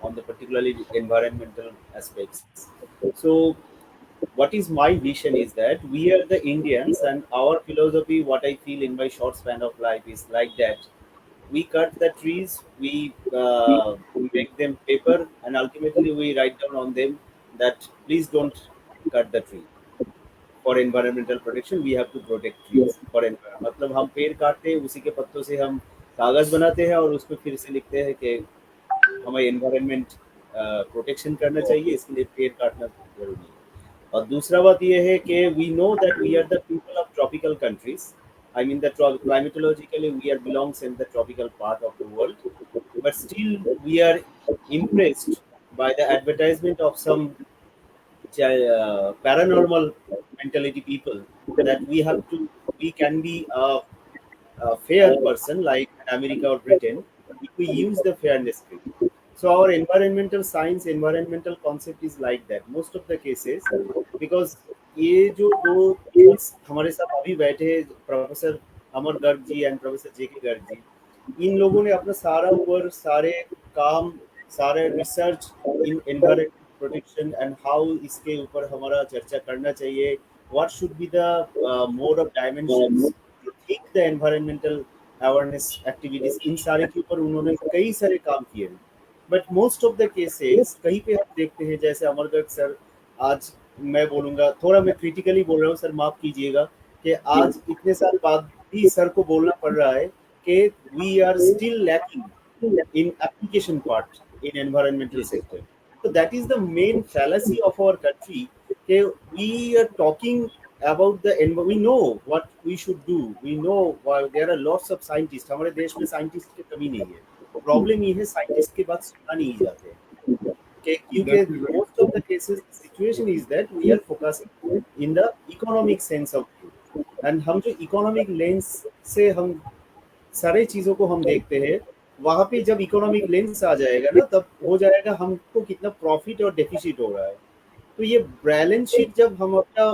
on the particularly environmental aspects. So what is my vision is that we are the Indians, and our philosophy, what I feel in my short span of life, is like that we cut the trees, we make them paper, and ultimately we write down on them that please don't cut the tree. For environmental protection, we have to protect trees. For मतलब हम पेड़ काटते हैं, उसी के पत्तों से हम कागज बनाते हैं और उसमें फिर से लिखते हैं कि हमें एनवायरनमेंट प्रोटेक्शन करना चाहिए, इसके लिए पेड़ काटना जरूरी है। और दूसरा बात यह है कि we know that we are the people of tropical countries. I mean that climatologically we are belongs in the tropical part of the world, but still we are impressed by the advertisement of some paranormal mentality people that we can be a fair person like America or Britain if we use the fairness creed. So our environmental science, environmental concept is like that most of the cases, because ये जो दो हमारे साथ अभी बैठे professor Amar Garg ji and professor JK Garg ji, इन लोगों ने अपना सारा वर्क, सारे काम, सारे research in environment protection and how इसके ऊपर हमारा चर्चा करना चाहिए, what should be the mode of dimensions to think the environmental awareness activities, इन सारे के ऊपर उन्होंने कई सारे काम किए। But most of the cases कहीं पे हम देखते हैं, जैसे अमर गर्ग सर, आज मैं बोलूंगा, थोड़ा मैं क्रिटिकली बोल रहा हूँ सर, माफ कीजिएगा, कि आज इतने साल बाद भी सर को बोलना पड़ रहा है कि we are still lacking in application part in environmental sector. So that is the main fallacy of our country. We are talking about the we know what we should do. We know there are lots of scientists. हमारे देश में साइंटिस्ट की कमी नहीं है. प्रॉब्लम ये है साइंटिस्ट की बात सुनना नहीं जाते. क्योंकि most of the cases the situation is that we are focusing in the economic sense of it. And हम जो economic lens से हम सारे चीजों को हम देखते हैं, वहां पे जब इकोनॉमिक लेंस आ जाएगा ना, तब हो जाएगा हमको कितना प्रॉफिट और डेफिसिट हो रहा है. तो ये बैलेंस शीट जब हम अपना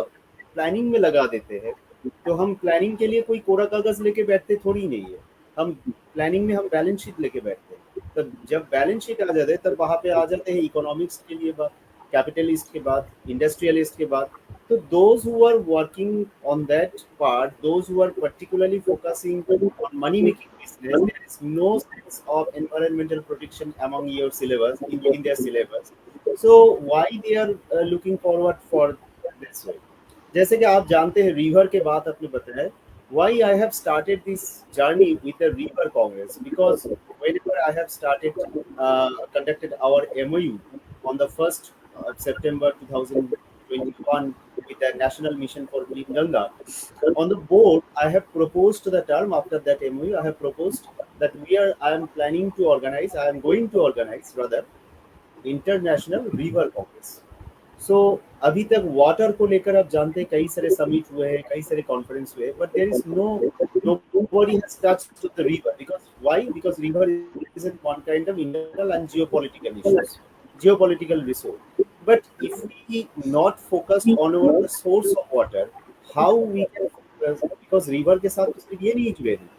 प्लानिंग में लगा देते हैं, तो हम प्लानिंग के लिए कोई कोरा कागज लेके बैठते थोड़ी नहीं है. हम प्लानिंग में हम बैलेंस शीट लेके बैठते हैं. तब जब बैलेंस शीट आ जाते हैं, तब वहां पे आ जाते हैं इकोनॉमिक्स के लिए बात, कैपिटलिस्ट के बाद, इंडस्ट्रियलिस्ट के बाद. So those who are working on that part, those who are particularly focusing on money making business, there is no sense of environmental protection among your syllabus in their syllabus. So why they are looking forward for this way? जैसे कि आप जानते हैं रिवर के बात आपने बताया. Why I have started this journey with the River Congress? Because whenever I have started conducted our MOU on the 1st September 2021 with the National Mission for Clean Ganga, on the board I have proposed to the term after that MOU. I have proposed that I am planning to organize, I am going to organize rather International River Congress. So अभी तक वाटर को लेकर आप जानते हैं कई सारे समिट हुए हैं, कई सारे कॉन्फ्रेंस हुए, but there is nobody has touched to the river. Because why? Because river is one kind of internal and geopolitical issues, geopolitical resource. But if we not focused on our source of water, how we can focus? Because river के साथ सिर्फ ये नहीं जुड़े हैं,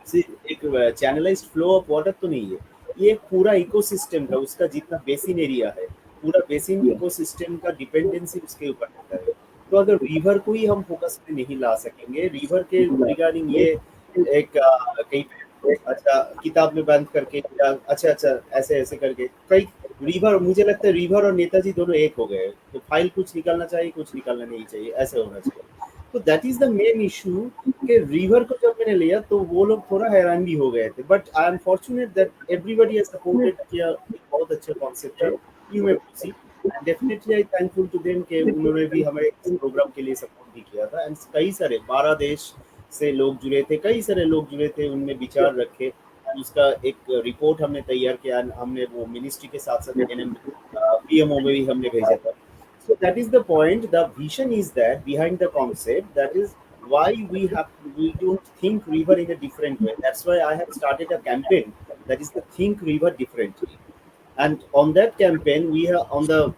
सिर्फ एक channelized flow of water तो नहीं है, ये पूरा इकोसिस्टम का, उसका जितना बेसिन एरिया है, पूरा बेसिन इकोसिस्टम का डिपेंडेंसी उसके ऊपर रहता है. तो अगर रिवर को ही हम फोकस में नहीं ला सकेंगे, रिवर के रिगार्डिंग ये एक कहीं अच्छा किताब में बंद करके अच्छा ऐसे करके कई रिवर, मुझे लगता है रिवर और नेताजी दोनों एक हो गए. तो फाइल कुछ निकालना चाहिए, कुछ निकालना नहीं चाहिए, ऐसे होना चाहिए. तो that is the main issue कि रिवर को जब मैंने लिया तो वो लोग थोड़ा हैरान भी हो गए थे. But I am fortunate that everybody has supported किया. बहुत अच्छा कॉन्सेप्ट है. You may see, and definitely I thankful to them कि उन्होंने भी हमें इस प्रोग्राम के लिए सपोर्ट भी किया था. एंड कई सारे 12 देश से लोग जुड़े थे, कई सारे लोग जुड़े थे, उनमें विचार रखे. उसका एक रिपोर्ट हमने तैयार किया, हमने वो मिनिस्ट्री के साथ साथ PMO में भी हमने भेजा था. So that is the point. The vision is that behind the concept, that is why we don't think river in a different way. That's why I have started a campaign that is the Think River Differently. And on that campaign, we have on the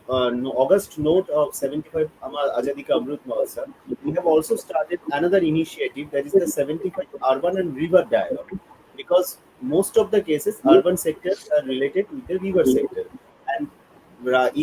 August note of 75 Azadi Ka Amrit Mahotsav, we have also started another initiative that is the 75 Urban and River Dialogue. Because most of the cases, urban sectors are related with the river sector. And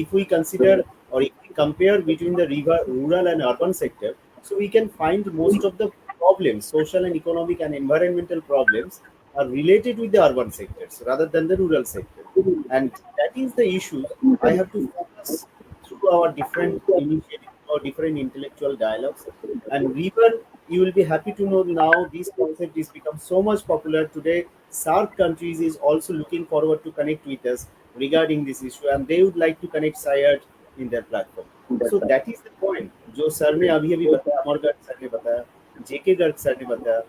if we consider or if we compare between the rural and urban sector, so we can find most of the problems, social and economic and environmental problems, are related with the urban sectors rather than the rural sector. And that is the issue. I have to focus through our different initiatives or different intellectual dialogues. And river, you will be happy to know now this concept is become so much popular today. SAARC countries is also looking forward to connect with us regarding this issue, and they would like to connect SIAD in their platform. So that is the point. जो सर ने अभी बताया, अमर गर्ग सर ने बताया, जेके गर्ग सर ने बताया.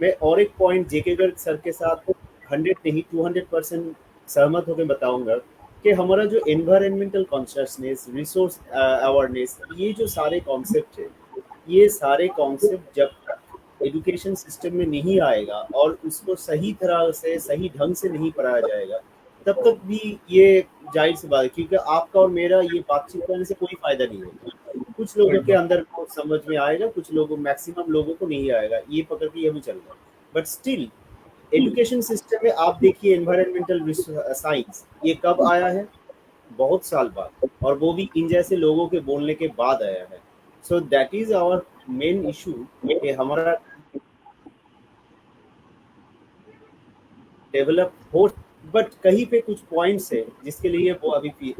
मैं और एक पॉइंट जेके गर्ग सर के साथ 100 नहीं 200% सहमत होकर बताऊंगा कि हमारा जो एनवायरमेंटल कॉन्शियसनेस, रिसोर्स अवेयरनेस, ये जो सारे कॉन्सेप्ट है, ये सारे कॉन्सेप्ट जब तक एजुकेशन सिस्टम में नहीं आएगा और उसको सही तरह से, सही ढंग से नहीं पढ़ाया जाएगा, तब तक भी ये जाहिर सी बात है, क्योंकि आपका और मेरा ये बातचीत करने से कोई फायदा नहीं होगा. कुछ लोगों के अंदर को समझ में आएगा, कुछ लोगों, मैक्सिमम लोगों को नहीं आएगा. ये पकड़ के यही चल रहा है. बट स्टिल एजुकेशन सिस्टम में आप देखिए एनवायरमेंटल साइंस ये कब आया है? बहुत साल बाद, और वो भी इन जैसे लोगों के बोलने के बाद आया है. So that is our main issue कि हमारा डेवलप हो, बट कहीं पे कुछ पॉइंट्स है जिसके लिए वो अभी भी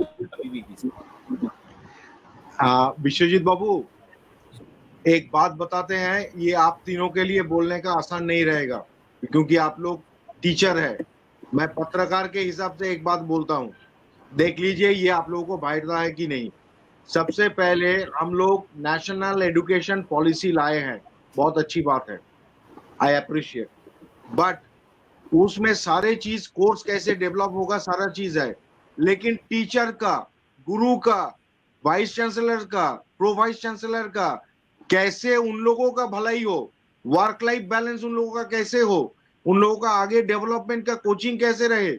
विश्वजीत बाबू, एक बात बताते हैं, ये आप तीनों के लिए बोलने का आसान नहीं रहेगा क्योंकि आप लोग टीचर है. मैं पत्रकार के हिसाब से एक बात बोलता हूँ, देख लीजिए ये आप लोगों को भाईता है कि नहीं. सबसे पहले हम लोग नेशनल एजुकेशन पॉलिसी लाए हैं, बहुत अच्छी बात है, आई अप्रिशिएट, बट उसमें सारे चीज कोर्स कैसे डेवलप होगा सारा चीज है, लेकिन टीचर का, गुरु का, वाइस चांसलर का, प्रो वाइस चांसलर का कैसे उन लोगों का भलाई हो, वर्क लाइफ बैलेंस उन लोगों का कैसे हो, उन लोगों का आगे डेवलपमेंट का कोचिंग कैसे रहे,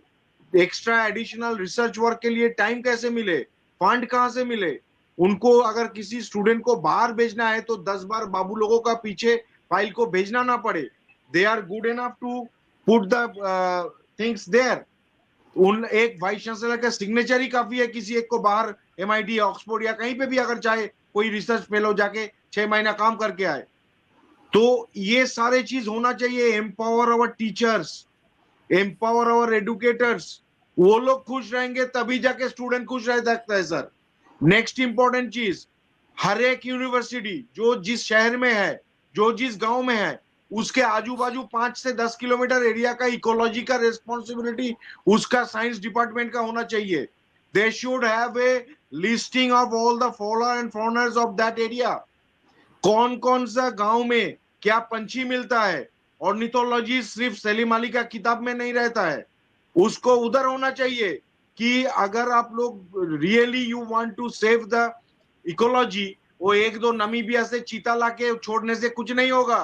एक्स्ट्रा एडिशनल रिसर्च वर्क के लिए टाइम कैसे मिले, फंड कहां से मिले, उनको अगर किसी स्टूडेंट को बाहर भेजना है तो 10 बार बाबू लोगों का पीछे फाइल को भेजना ना पड़े, they are good enough to put the things there, उन एक वाइस चांसलर का सिग्नेचर ही काफी है किसी एक को बाहर MIT ऑक्सफोर्ड या कहीं पे भी अगर चाहे कोई रिसर्च फेलो जाके 6 महीना काम करके आए, तो ये सारे चीज होना चाहिए। Empower our teachers, empower our educators, वो लोग खुश रहेंगे तभी जाके स्टूडेंट खुश रह सकता है सर। नेक्स्ट इंपॉर्टेंट चीज, हर एक यूनिवर्सिटी जो जिस शहर में है, जो जिस गांव में है, उसके आजू बाजू 5 से 10 किलोमीटर एरिया का इकोलॉजी का रिस्पॉन्सिबिलिटी उसका साइंस डिपार्टमेंट का होना चाहिए। They should have a listing of all the follower and foreigners of that area, कौन कौन सा गांव में क्या पंछी मिलता है, ऑर्निथोलॉजी सिर्फ सलीम अली का किताब में नहीं रहता है, उसको उधर होना चाहिए कि अगर आप लोग really you want to save the ecology, वो एक दो नमीबिया से चीता लाके छोड़ने से कुछ नहीं होगा,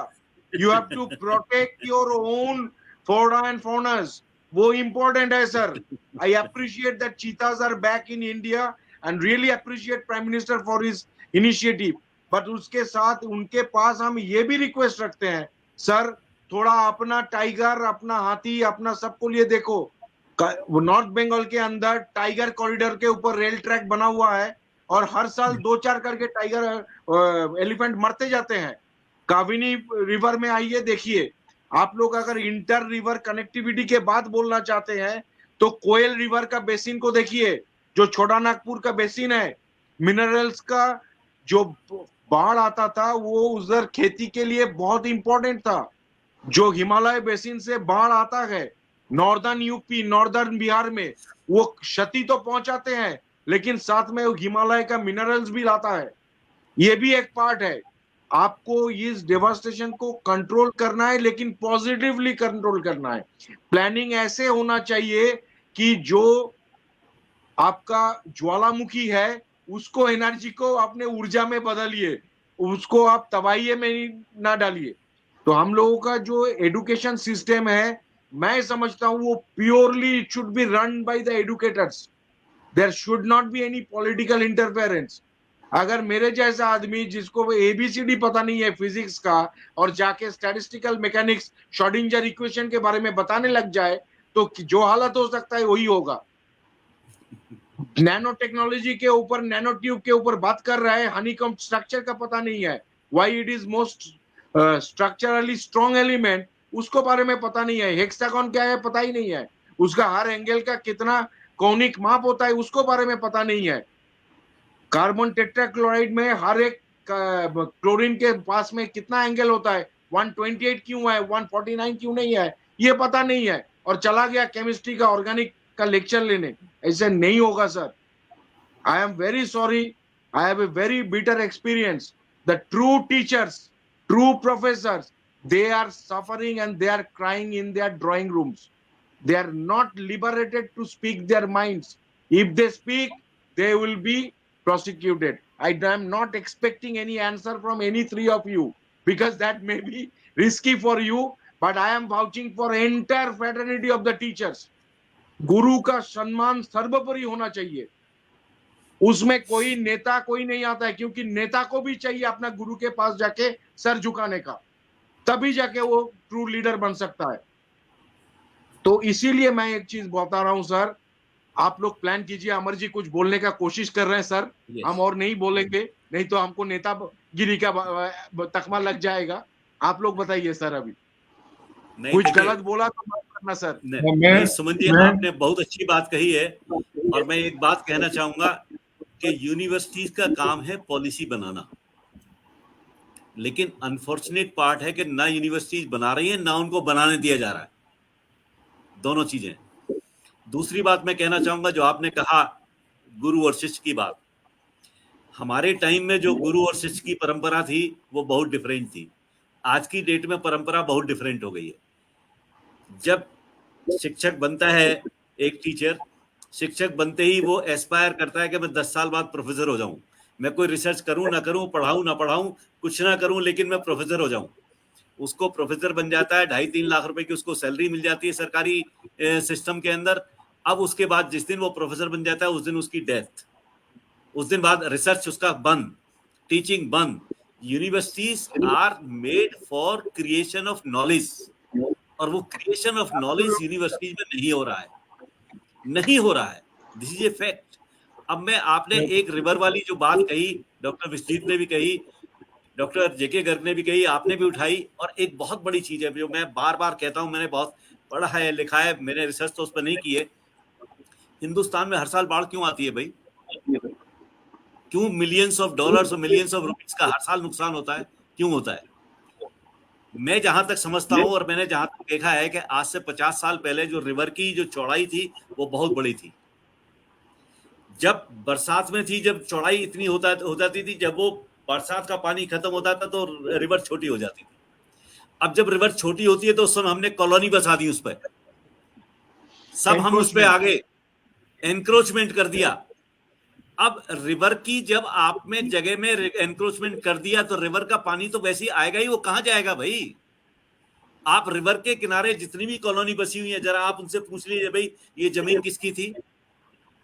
you have to protect your own flora and faunas, वो इंपॉर्टेंट है sir. I appreciate that cheetahs are back in India and really appreciate prime minister for his initiative, but उसके साथ उनके पास हम ये भी रिक्वेस्ट रखते हैं सर, थोड़ा अपना टाइगर, अपना हाथी, अपना सबको लिए देखो। नॉर्थ बंगाल के अंदर टाइगर कॉरिडोर के ऊपर रेल ट्रैक बना हुआ है और हर साल 2-4 करके टाइगर एलिफेंट मरते जाते हैं। काविनी रिवर में आइए देखिए, आप लोग अगर इंटर रिवर कनेक्टिविटी के बाद बोलना चाहते हैं तो कोयल रिवर का बेसिन को देखिए, जो छोटा नागपुर का बेसिन है, मिनरल्स का जो बाढ़ आता था वो उधर खेती के लिए बहुत इंपॉर्टेंट था। जो हिमालय बेसिन से बाढ़ आता है नॉर्दर्न यूपी, नॉर्दर्न बिहार में, वो क्षति तो पहुंचाते हैं लेकिन साथ में वो हिमालय का मिनरल्स भी लाता है, ये भी एक पार्ट है। आपको इस डेवास्टेशन को कंट्रोल करना है लेकिन पॉजिटिवली कंट्रोल करना है। प्लानिंग ऐसे होना चाहिए कि जो आपका ज्वालामुखी है उसको, एनर्जी को अपने ऊर्जा में बदलिए, उसको आप तबाही में ना डालिए। तो हम लोगों का जो एजुकेशन सिस्टम है, मैं समझता हूं वो purely it should be run by the educators, there should not be any political interference. अगर मेरे जैसा आदमी जिसको ABCD पता नहीं है फिजिक्स का और जाके स्टैटिस्टिकल मैकेनिक्स श्रोडिंगर इक्वेशन के बारे में बताने लग जाए तो जो हालत हो सकता है वही होगा। नैनो टेक्नोलॉजी के ऊपर, नैनो ट्यूब के ऊपर बात कर रहा है, हनीकॉम्ब स्ट्रक्चर का पता नहीं है, why it is most structurally strong element, उसको बारे में पता नहीं है, हेक्सागोन क्या है पता ही नहीं है, उसका हर एंगल का कितना कौनिक माप होता है उसको बारे में पता नहीं है, कार्बन टेट्राक्लोराइड में हर एक क्लोरीन के पास में कितना एंगल होता है, 128 क्यों है, 149 क्यों नहीं है, ये पता नहीं है, और चला गया केमिस्ट्री का, ऑर्गेनिक का लेक्चर लेने। ऐसे नहीं होगा sir. I am very sorry, I have a very bitter experience. The true teachers, true professors, they are suffering and they are crying in their drawing rooms. They are not liberated to speak their minds. If they speak, they will be prosecuted. I am not expecting any answer from any three of you because that may be risky for you, but I am vouching for entire fraternity of the teachers. गुरु का सम्मान सर्वोपरि होना चाहिए, उसमें कोई नेता कोई नहीं आता है, क्योंकि नेता को भी चाहिए अपना गुरु के पास जाके सर झुकाने का, तभी जाके वो ट्रू लीडर बन सकता है। तो इसीलिए मैं एक चीज बता रहा हूं सर, आप लोग प्लान कीजिए। अमर जी कुछ बोलने का कोशिश कर रहे हैं सर, हम और नहीं बोलेंगे, नहीं तो हमको नेता गिरी का तकमा लग जाएगा। आप लोग बताइए सर, अभी कुछ गलत बोला तो माफ करना सर। नहीं सुमन जी, आपने बहुत अच्छी बात कही है, और मैं एक बात कहना चाहूंगा कि यूनिवर्सिटीज का काम है पॉलिसी बनाना, लेकिन अनफॉर्चुनेट पार्ट है कि ना यूनिवर्सिटीज बना रही है ना उनको बनाने दिया जा रहा है, दोनों चीजें। दूसरी बात मैं कहना चाहूंगा, जो आपने कहा गुरु और शिष्य की बात, हमारे टाइम में जो गुरु और शिष्य की परंपरा थी वो बहुत डिफरेंट थी। आज की डेट में परंपरा बहुत डिफरेंट हो गई है। जब शिक्षक बनता है एक टीचर, शिक्षक बनते ही वो एस्पायर करता है कि मैं 10 साल बाद प्रोफेसर हो जाऊं, मैं कोई रिसर्च करूं ना करूं, पढ़ाऊं ना पढ़ाऊं, कुछ ना करूं, लेकिन मैं प्रोफेसर हो जाऊं। उसको प्रोफेसर बन जाता है, 2.5-3 लाख रुपए की उसको सैलरी मिल जाती है सरकारी सिस्टम के अंदर। अब उसके बाद जिस दिन वो प्रोफेसर बन जाता है उस दिन उसकी डेथ, उस दिन बाद रिसर्च उसका बंद, टीचिंग बंद। Universities are made for creation of knowledge, और वो क्रिएशन ऑफ नॉलेज यूनिवर्सिटीज में नहीं हो रहा है, नहीं हो रहा है। This is a fact. अब मैं, आपने एक रिवर वाली जो बात कही, डॉक्टर विश्वजीत ने भी कही, डॉक्टर जेके गर्ग ने भी कही, आपने भी उठाई, और एक बहुत बड़ी चीज है जो मैं बार बार कहता हूं, मैंने बहुत पढ़ा है लिखा है, मैंने रिसर्च तो उस पर नहीं की है। हिंदुस्तान में हर साल बाढ़ क्यों आती है भाई? क्यों मिलियंस ऑफ डॉलर्स और मिलियंस ऑफ रुपीज का हर साल नुकसान होता है? क्यों होता है? मैं जहां तक समझता हूं और मैंने जहां तक देखा है कि आज से 50 साल पहले जो रिवर की जो चौड़ाई थी वो बहुत बड़ी थी। जब बरसात में थी, जब चौड़ाई इतनी हो जाती थी, जब वो बरसात का पानी खत्म होता था तो रिवर छोटी हो जाती थी। अब जब रिवर छोटी होती है तो उस समय हमने कॉलोनी बसा दी उस पर, सब हम उस पर आ गए, एनक्रोचमेंट कर दिया। अब रिवर की जब आप में जगह में एनक्रोचमेंट कर दिया तो रिवर का पानी तो वैसे ही आएगा ही, वो कहां जाएगा भाई? आप रिवर के किनारे जितनी भी कॉलोनी बसी हुई है, जरा आप उनसे पूछ लीजिए भाई ये जमीन किसकी थी,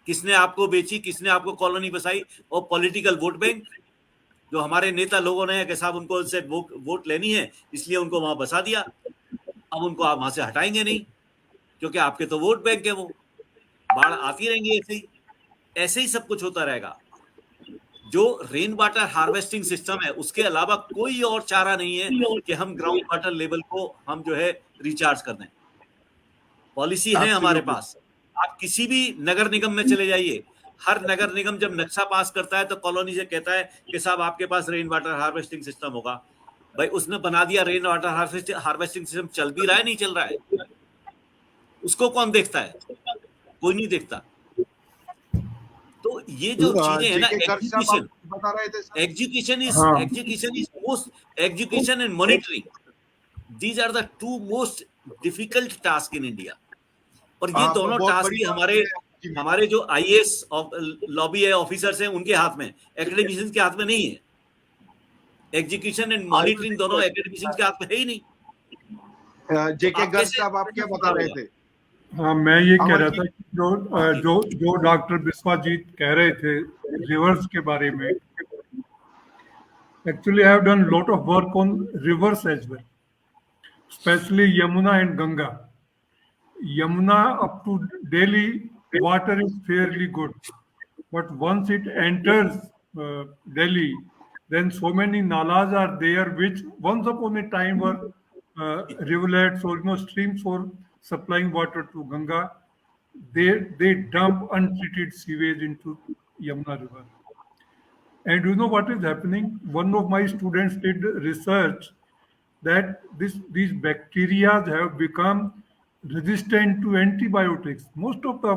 किसने आपको बेची, किसने आपको कॉलोनी बसाई? और पॉलिटिकल वोट बैंक, जो हमारे नेता लोगों ने कि साहब उनको से वोट लेनी है इसलिए उनको वहां बसा दिया। अब उनको आप वहां से हटाएंगे नहीं, क्योंकि आपके तो वोट बैंक है, वो बाढ़ आती रहेंगी ऐसे ही, ऐसे ही सब कुछ होता रहेगा। जो रेन वाटर हार्वेस्टिंग सिस्टम है उसके अलावा कोई और चारा नहीं है कि हम ग्राउंड वाटर लेवल को हम जो है रिचार्ज कर दें। पॉलिसी है हमारे पास। आप किसी भी नगर निगम में चले जाइए, हर नगर निगम जब नक्शा पास करता है तो कॉलोनी से कहता है कि साहब आपके पास रेन वाटर हार्वेस्टिंग सिस्टम होगा। भाई उसने बना दिया, रेन वाटर हार्वेस्टिंग सिस्टम चल भी रहा है, नहीं चल रहा है, उसको कौन देखता है? कोई नहीं देखता। तो ये जो चीजें है ना, एजुकेशन, बता रहे थे sir. Education is most, education and monitoring, these are the two most difficult task in India. और ये दोनों टास्क भी हमारे जो आईएएस लॉबी है, ऑफिसर्स हैं, उनके हाथ में, एकेडमिशियंस के हाथ में नहीं है। एजुकेशन एंड मॉनिटरिंग दोनों एकेडमिशियंस के हाथ में है ही नहीं। जेके गर्ग साहब आप क्या बता रहे थे? हाँ, मैं ये कह रहा था कि जो डॉक्टर विश्वजीत कह रहे थे रिवर्स के बारे में, actually I have done lot of work on rivers as well, specially Yamuna and Ganga. Yamuna up to Delhi, water is fairly good. But once it enters Delhi, then so many nalas are there, which once upon a time were rivulets or streams for supplying water to Ganga. They dump untreated sewage into Yamuna River. And you know what is happening? One of my students did research that these bacteria have become resistant to antibiotics. Most of the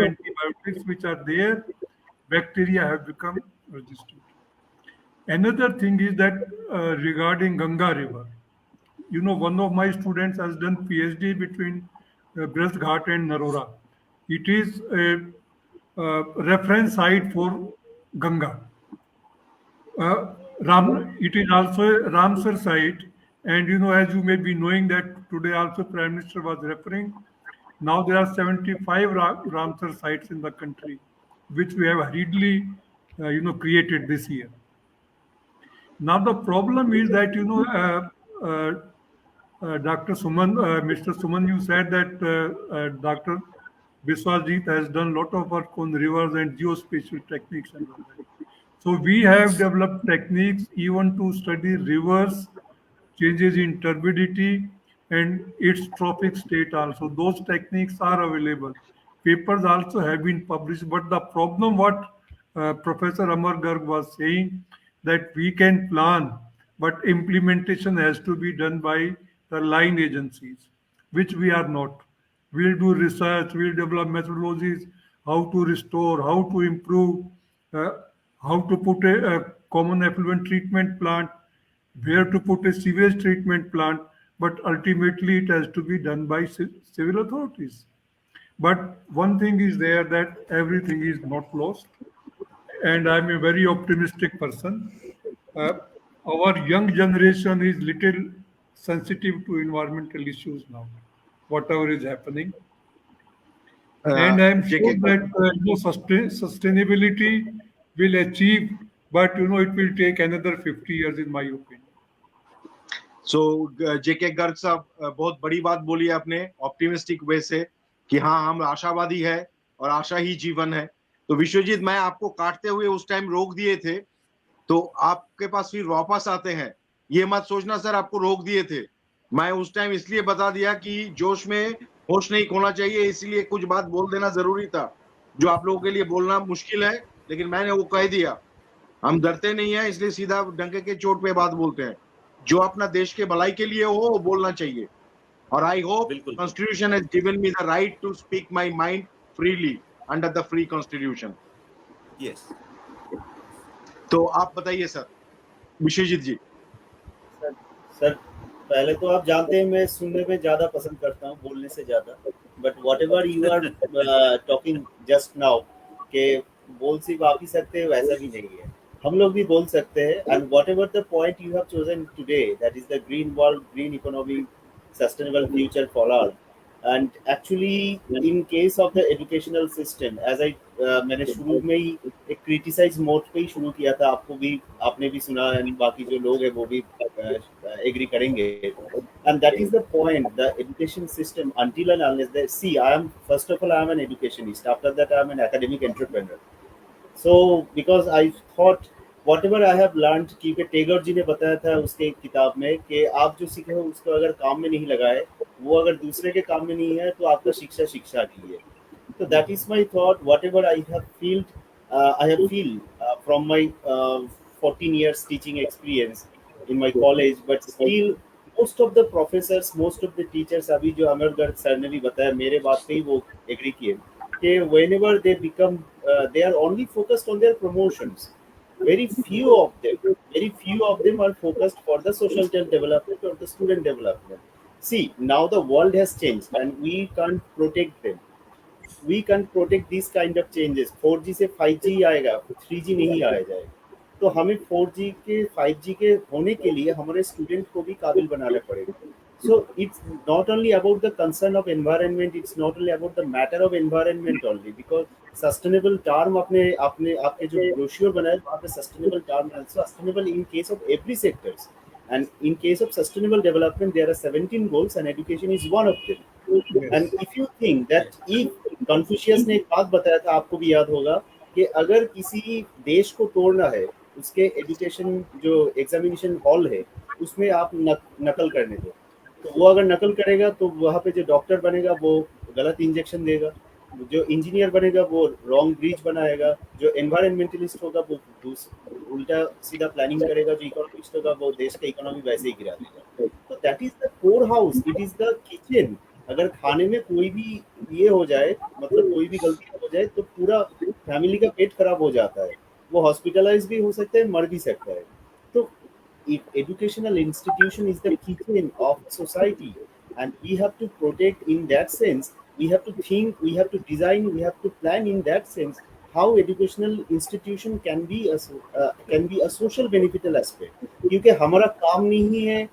antibiotics which are there, bacteria have become resistant. Another thing is that regarding Ganga River, one of my students has done PhD between Brest Ghat and Narora. It is a reference site for Ganga. It is also a Ramsar site, and as you may be knowing that today also Prime Minister was referring. Now there are 75 Ramsar sites in the country, which we have hurriedly, created this year. Now the problem is that Dr. Suman, Mr. Suman, you said that Dr. Biswajit has done a lot of work on rivers and geospatial techniques and all that. So we have developed techniques even to study rivers, changes in turbidity, and its trophic state also. Those techniques are available. Papers also have been published, but the problem what Professor Amar Garg was saying, that we can plan, but implementation has to be done by the line agencies, which we are not. We'll do research, we'll develop methodologies, how to restore, how to improve. how to put a common effluent treatment plant, where to put a sewage treatment plant, but ultimately it has to be done by civil authorities. But one thing is there, that everything is not lost, and I'm a very optimistic person. Uh, our young generation is little sensitive to environmental issues now, whatever is happening. And I'm sure JK that sustainability will achieve, but it will take another 50 years, in my opinion. सो जेके गर्ग साहब बहुत बड़ी बात बोली है आपने ऑप्टिमिस्टिक वे से कि हाँ हम आशावादी है और आशा ही जीवन है। तो विश्वजीत, मैं आपको काटते हुए उस टाइम रोक दिए थे, तो आपके पास फिर वापस आते हैं, ये मत सोचना सर आपको रोक दिए थे। मैं उस टाइम इसलिए बता दिया कि जोश में होश नहीं खोना चाहिए, इसलिए कुछ बात बोल देना जरूरी था जो आप लोगों के लिए बोलना मुश्किल है, लेकिन मैंने वो कह दिया। हम डरते नहीं है, इसलिए सीधा डंके के चोट पे बात बोलते हैं। जो अपना देश के भलाई के लिए हो वो बोलना चाहिए। और आई होप बिल्कुल constitution has given me the right to speak my mind freely under the free constitution. Yes. तो आप बताइए sir, Vishwajit ji. Sir sir पहले तो आप जानते हैं मैं सुनने में ज्यादा पसंद करता हूँ बोलने से ज्यादा, but whatever you are talking just now के बोल सिर्फ आप ही सकते हैं वैसा भी नहीं है, हम लोग भी बोल सकते हैं। And whatever the point you have chosen today, that is the green world, green economy, sustainable future for all. And actually in case of the educational system, as I मैंने शुरू में ही एक क्रिटिसाइज मोड पे ही शुरू किया था, आपको भी आपने भी सुना एंड बाकी जो लोग हैं वो भी एग्री करेंगे। And that is the point, the education system, until and unless they see, I am first of all I am an educationist, after that I am an academic entrepreneur. So because I thought whatever I have learned, क्योंकि टेगर जी ने बताया था उसके किताब में कि आप जो सीखे हो उसको अगर काम में नहीं लगाए, वो अगर दूसरे के काम में नहीं है तो आपका शिक्षा शिक्षा नहीं है। So that is my thought. Whatever I have feel from my 14 years teaching experience in my college, but still most of the professors, most of the teachers, अभी जो अमर गर्ग सर ने भी बताया, मेरे बात पे ही वो एग्री किए कि whenever they become, they are only focused on their promotions. Very few of them are focused for the social development or the student development. See, now the world has changed and we can't protect them. We can't protect these kind of changes. 4G से 5G आएगा, 3G नहीं आया जाएगा। तो हमें 4G के 5G के होने के लिए हमारे स्टूडेंट को भी काबिल बनाना पड़ेगा। So it's not only about the concern of environment, it's not only about the matter of environment only, because sustainable term आपके जो brochure बनाए वहाँ पे sustainable term है, sustainable in case of every sectors, and in case of sustainable development there are 17 goals and education is one of them. Yes. And if you think that if Confucius ने एक बात बताया था, आपको भी याद होगा कि अगर किसी देश को तोड़ना है, उसके एजुकेशन जो एग्जामिनेशन हॉल है उसमें आप नकल करने दो, तो वो अगर नकल करेगा तो वहाँ पे जो डॉक्टर बनेगा वो गलत इंजेक्शन देगा, जो इंजीनियर बनेगा वो रॉन्ग ब्रिज बनाएगा, जो एनवायरमेंटलिस्ट होगा वो उल्टा सीधा प्लानिंग करेगा, जो इकोनॉमिस्ट होगा वो देश का इकोनॉमी वैसे ही गिरा देगा। तो that is the core house, it is the kitchen. अगर खाने में कोई भी ये हो जाए, मतलब कोई भी गलती हो जाए, तो पूरा फैमिली का पेट खराब हो जाता है, वो हॉस्पिटलाइज भी हो सकता है, मर भी सकता है। तो educational institution is the kitchen of society, and we have to protect in that sense. We have to think, we have to design, we have to plan in that sense how educational institution can be a social beneficial aspect. क्योंकि हमारा काम नहीं है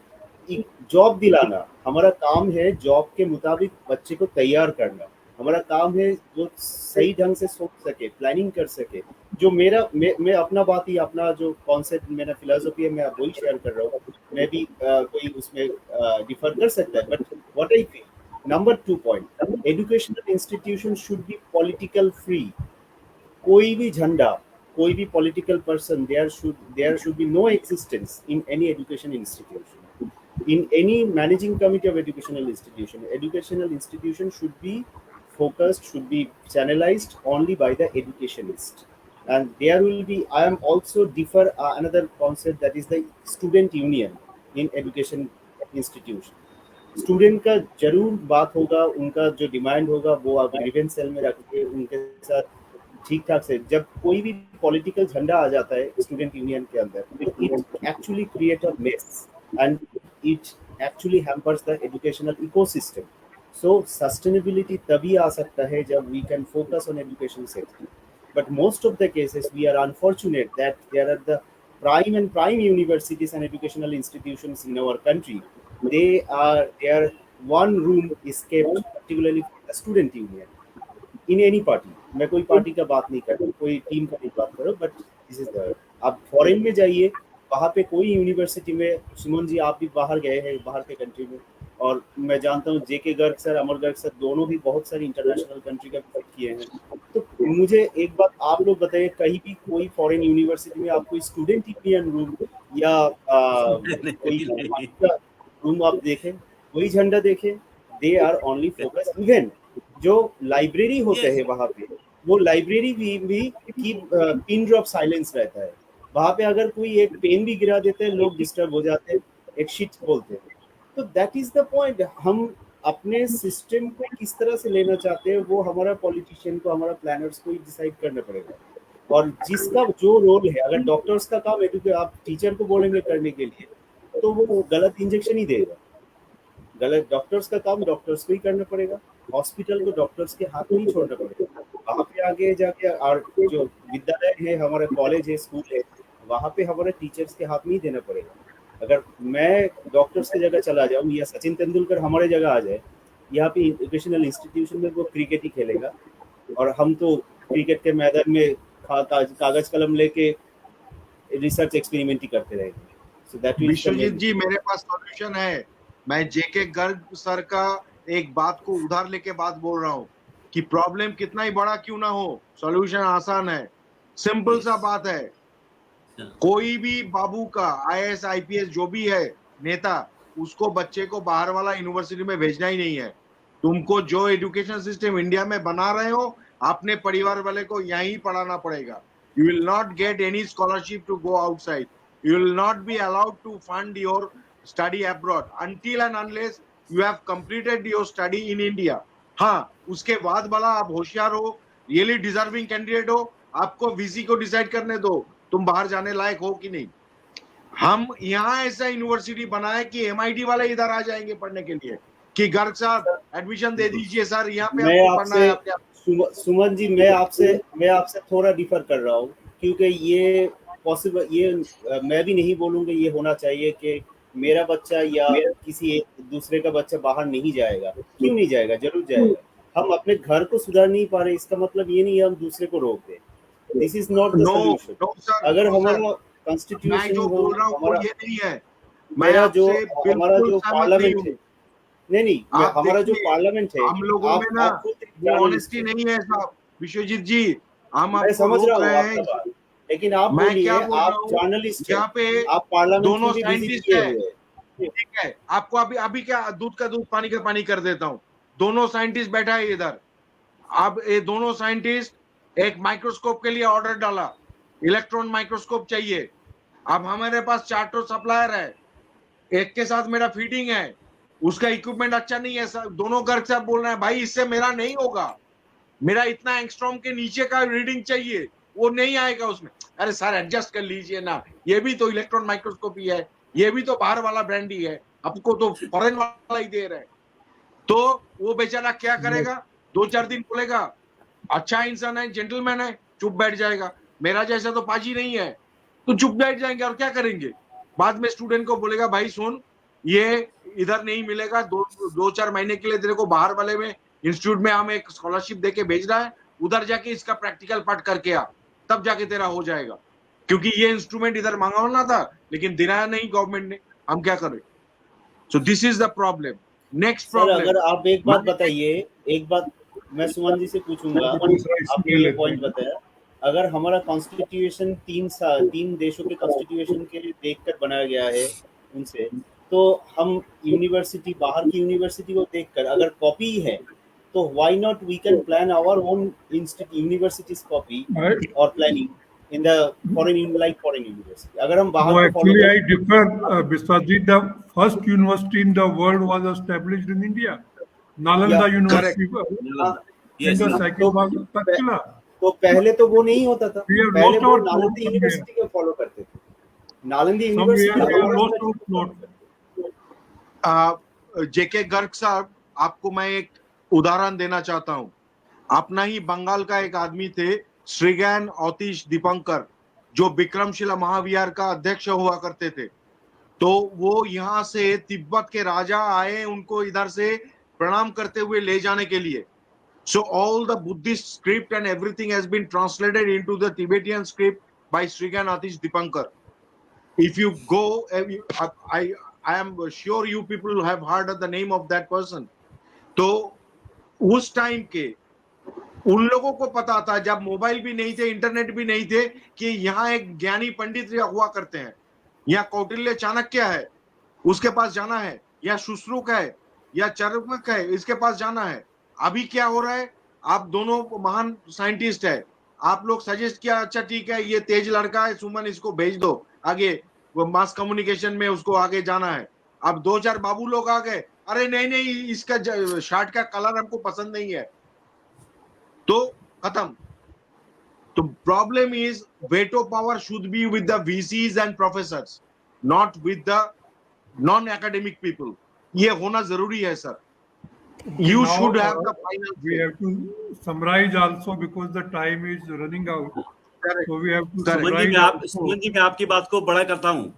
जॉब दिलाना, हमारा काम है जॉब के मुताबिक बच्चे को तैयार करना, हमारा काम है वो सही ढंग से सोच सके, प्लानिंग कर सके। जो मैं अपना बात ही, अपना जो कॉन्सेप्ट, मेरा फिलोसफी है, मैं वही शेयर कर रहा हूँ। मैं भी कोई उसमें डिफर कर सकता है, but what I feel, number 2 point, educational institution should be political free. कोई भी झंडा, कोई भी political person, there should be no existence in any education institution, in any managing committee of educational institution should be focused, should be channelized only by the educationist. And there will be, I am also differ another concept, that is the student union in education institution. Student का जरूर बात होगा, उनका जो डिमांड होगा वो आप ग्रीवेंस सेल में रख के उनके साथ ठीक ठाक से, जब कोई भी पॉलिटिकल झंडा आ जाता है स्टूडेंट यूनियन के अंदर, it actually create a mess and it actually hampers the educational ecosystem. So sustainability तभी आ सकता है जब we can focus on education sector. But most of the cases, we are unfortunate that there are the prime universities and educational institutions in our country. Their one room is kept particularly for the student union. In any party, मैं कोई पार्टी का बात नहीं कर रहा, कोई टीम का नहीं बात कर रहा, बट दिस इज द. आप फॉरेन में जाइए, वहाँ पे कोई यूनिवर्सिटी में, सुमन जी आप भी बाहर गए हैं, बाहर के कंट्री में, और मैं जानता हूँ जेके गर्ग सर, अमर गर्ग सर दोनों भी बहुत सारी इंटरनेशनल कंट्री का विजिट किए हैं. तो मुझे एक बात आप लोग बताइए, कहीं भी कोई फॉरेन यूनिवर्सिटी में आप कोई स्टूडेंट यूनियन रूम या कोई रूम आप देखें, कोई झंडा देखें, they are only focus. Even जो लाइब्रेरी होते हैं वहाँ पे, वो लाइब्रेरी भी पिन ड्रॉप साइलेंस रहता है. वहाँ पे अगर कोई एक पेन भी गिरा देते हैं, लोग डिस्टर्ब हो जाते हैं, एक शीट बोलते हैं. तो दैट इज द पॉइंट. हम अपने सिस्टम को किस तरह से लेना चाहते हैं, वो हमारा पॉलिटिशियन को, हमारा प्लानर्स को ही डिसाइड करना पड़ेगा. और जिसका जो रोल है, अगर डॉक्टर्स का काम है, आप टीचर को बोलेंगे करने के लिए, तो वो गलत इंजेक्शन ही देगा. गलत, डॉक्टर्स का काम डॉक्टर्स को ही करना पड़ेगा. हॉस्पिटल को डॉक्टर्स के हाथ में ही छोड़ना पड़ेगा. वहाँ पे आगे जाके और जो विद्यालय है, हमारा कॉलेज है, स्कूल है, वहाँ पे हमारे टीचर्स के हाथ में ही देना पड़ेगा. अगर मैं डॉक्टर्स की जगह चला जाऊँ या सचिन तेंदुलकर हमारे जगह आ जाए, यहाँ पे एजुकेशनल इंस्टीट्यूशन में वो क्रिकेट ही खेलेगा, और हम तो क्रिकेट के मैदान में कागज कलम लेके रिसर्च एक्सपेरिमेंट ही करते रहेंगे. सो दैट विश्वजीत जी, मेरे पास सॉल्यूशन है. मैं जेके गर्ग सर का एक बात को उधार लेके बात बोल रहा हूँ कि प्रॉब्लम कितना ही बड़ा क्यों ना हो, सॉल्यूशन आसान है. सिंपल सा बात है. कोई भी बाबू का आईएएस आईपीएस जो भी है नेता, उसको बच्चे को बाहर वाला यूनिवर्सिटी में भेजना ही नहीं है. तुमको जो एजुकेशन सिस्टम इंडिया में बना रहे हो, अपने परिवार वाले को यहीं पढ़ाना पड़ेगा. You will not get any scholarship to go outside. You will not be allowed to fund your study abroad until and unless you have completed your study in India. हाँ, उसके बाद वाला आप होशियार हो, रियली डिजर्विंग कैंडिडेट हो, आपको वीसी को डिसाइड करने दो तुम बाहर जाने लायक हो कि नहीं. हम यहाँ ऐसा यूनिवर्सिटी बनाए कि एमआईटी वाले इधर आ जाएंगे पढ़ने के लिए कि गर्ग साहब एडमिशन दे दीजिए सर, यहाँ पे आपको पढ़ना है. आपके सुमन जी, मैं आपसे थोड़ा डिफर कर रहा हूँ, क्योंकि ये पॉसिबल, ये मैं भी नहीं बोलूंगा ये होना चाहिए कि मेरा बच्चा या किसी दूसरे का बच्चा बाहर नहीं जाएगा. क्यों नहीं जाएगा? जरूर जाएगा. हम अपने घर को सुधार नहीं पा रहे, इसका मतलब ये नहीं है हम दूसरे को रोक दें. This is not the solution. अगर हमारा कॉन्स्टिट्यूशन हो, हमारा ये नहीं है, हमारा जो पार्लियामेंट है, नहीं हमारा जो पार्लियामेंट है, हम लोगों में ना ऑनेस्टी नहीं है साहब. विश्वजीत जी, हम मैं समझ रहा हूँ, लेकिन आप बोलिए, आप जर्नलिस्ट हैं, यहाँ पे आप पार्लियामेंट दोनों में विजिट साइंटिस्ट किए हैं. हुए हैं. ठीक है, आपको अभी क्या दूध का दूध पानी का पानी कर देता हूँ. दोनों साइंटिस्ट बैठा है इधर. अब ये दोनों साइंटिस्ट एक माइक्रोस्कोप के लिए ऑर्डर डाला, इलेक्ट्रॉन माइक्रोस्कोप चाहिए. अब हमारे पास 4 सप्लायर है, एक के साथ मेरा फीडिंग है, उसका इक्विपमेंट अच्छा नहीं है. दोनों गर्ग साहब बोल रहे हैं भाई इससे मेरा नहीं होगा, मेरा इतना एंगस्ट्रॉम के नीचे का रीडिंग चाहिए, वो नहीं आएगा उसमें. अरे सर एडजस्ट कर लीजिए ना, ये भी तो इलेक्ट्रॉन माइक्रोस्कोप ही है, ये भी तो बाहर वाला ब्रांड ही है, आपको तो फॉरेन वाला ही दे रहे हैं. तो वो बेचारा क्या करेगा? 2-4 दिन बोलेगा अच्छा इंसान है, जेंटलमैन है, चुप बैठ जाएगा. मेरा जैसा तो पाजी नहीं है, तो चुप बैठ जाएंगे और क्या करेंगे? बाद में स्टूडेंट को बोलेगा भाई सुन, ये इधर नहीं मिलेगा, 2-4 महीने के लिए तेरे को बाहर वाले में इंस्टीट्यूट में हम एक स्कॉलरशिप देके भेज रहा है, उधर जाके इसका प्रैक्टिकल पार्ट करके आ, तब जाके तेरा हो जाएगा. क्योंकि ये इंस्ट्रूमेंट इधर मांगवाना था लेकिन दिलाया नहीं गवर्नमेंट ने, हम क्या करें? So this is the problem. Next problem, अगर आप एक बात बताइए, एक बात मैं सुमन जी से पूछूंगा, आपने ये पॉइंट बताया, अगर हमारा कॉन्स्टिट्यूशन 3 देशों के कॉन्स्टिट्यूशन के लिए देखकर बनाया गया है उनसे, तो हम यूनिवर्सिटी, बाहर की यूनिवर्सिटी को देखकर अगर कॉपी है, तो why not we can plan our own universities copy और planning in the foreign university. अगर हम बाहर No, actually I differ, Biswajit. The first university in the world was established in India, Nalanda University. Yes. In the second was Takshila. तो पहले तो वो नहीं होता था, We have पहले lost वो our plot नालंदी somewhere. यूनिवर्सिटी को फॉलो करते थे, नालंदी Somewhere यूनिवर्सिटी we have हमारा lost strategy our को follow plot. करते थे। जेके गर्ग साहब, आपको मैं एक उदाहरण देना चाहता हूं। अपना ही बंगाल का एक आदमी थे, श्रीज्ञान औतीश दीपंकर, जो विक्रमशिला महाविहार का अध्यक्ष हुआ करते थे। तो वो यहाँ से तिब्बत के राजा आए उनको इधर से प्रणाम करते हुए ले जाने के लिए। So all the Buddhist script and everything has been translated into the Tibetan script by Srigan Atish Dipankar. If you go, I am sure you people have heard of the name of that person. तो उस टाइम के उन लोगों को पता था, जब मोबाइल भी नहीं थे, इंटरनेट भी नहीं थे, कि यहाँ एक ज्ञानी पंडित हुआ करते हैं, यहाँ कौटिल्य चाणक्य है, उसके पास जाना है, या शुश्रुक है, या चरमक है, इसके पास जाना है। अभी क्या हो रहा है, आप दोनों महान साइंटिस्ट है, आप लोग सजेस्ट किया, अच्छा ठीक है, ये तेज लड़का है, सुमन इसको भेज दो आगे, वो मास कम्युनिकेशन में उसको आगे जाना है। अब 2-4 बाबू लोग आ गए, अरे नहीं नहीं, इसका शर्ट का कलर हमको पसंद नहीं है, तो खत्म। तो problem is veto power should be with the VCs and professors, not with the non academic people. ये होना जरूरी है sir. You Now, should have the final we say. have to summarize also because the time is running out. Correct. So we have to Correct. summarize also. Suman ji, मैं आपकी बात को बड़ा करता हूँ।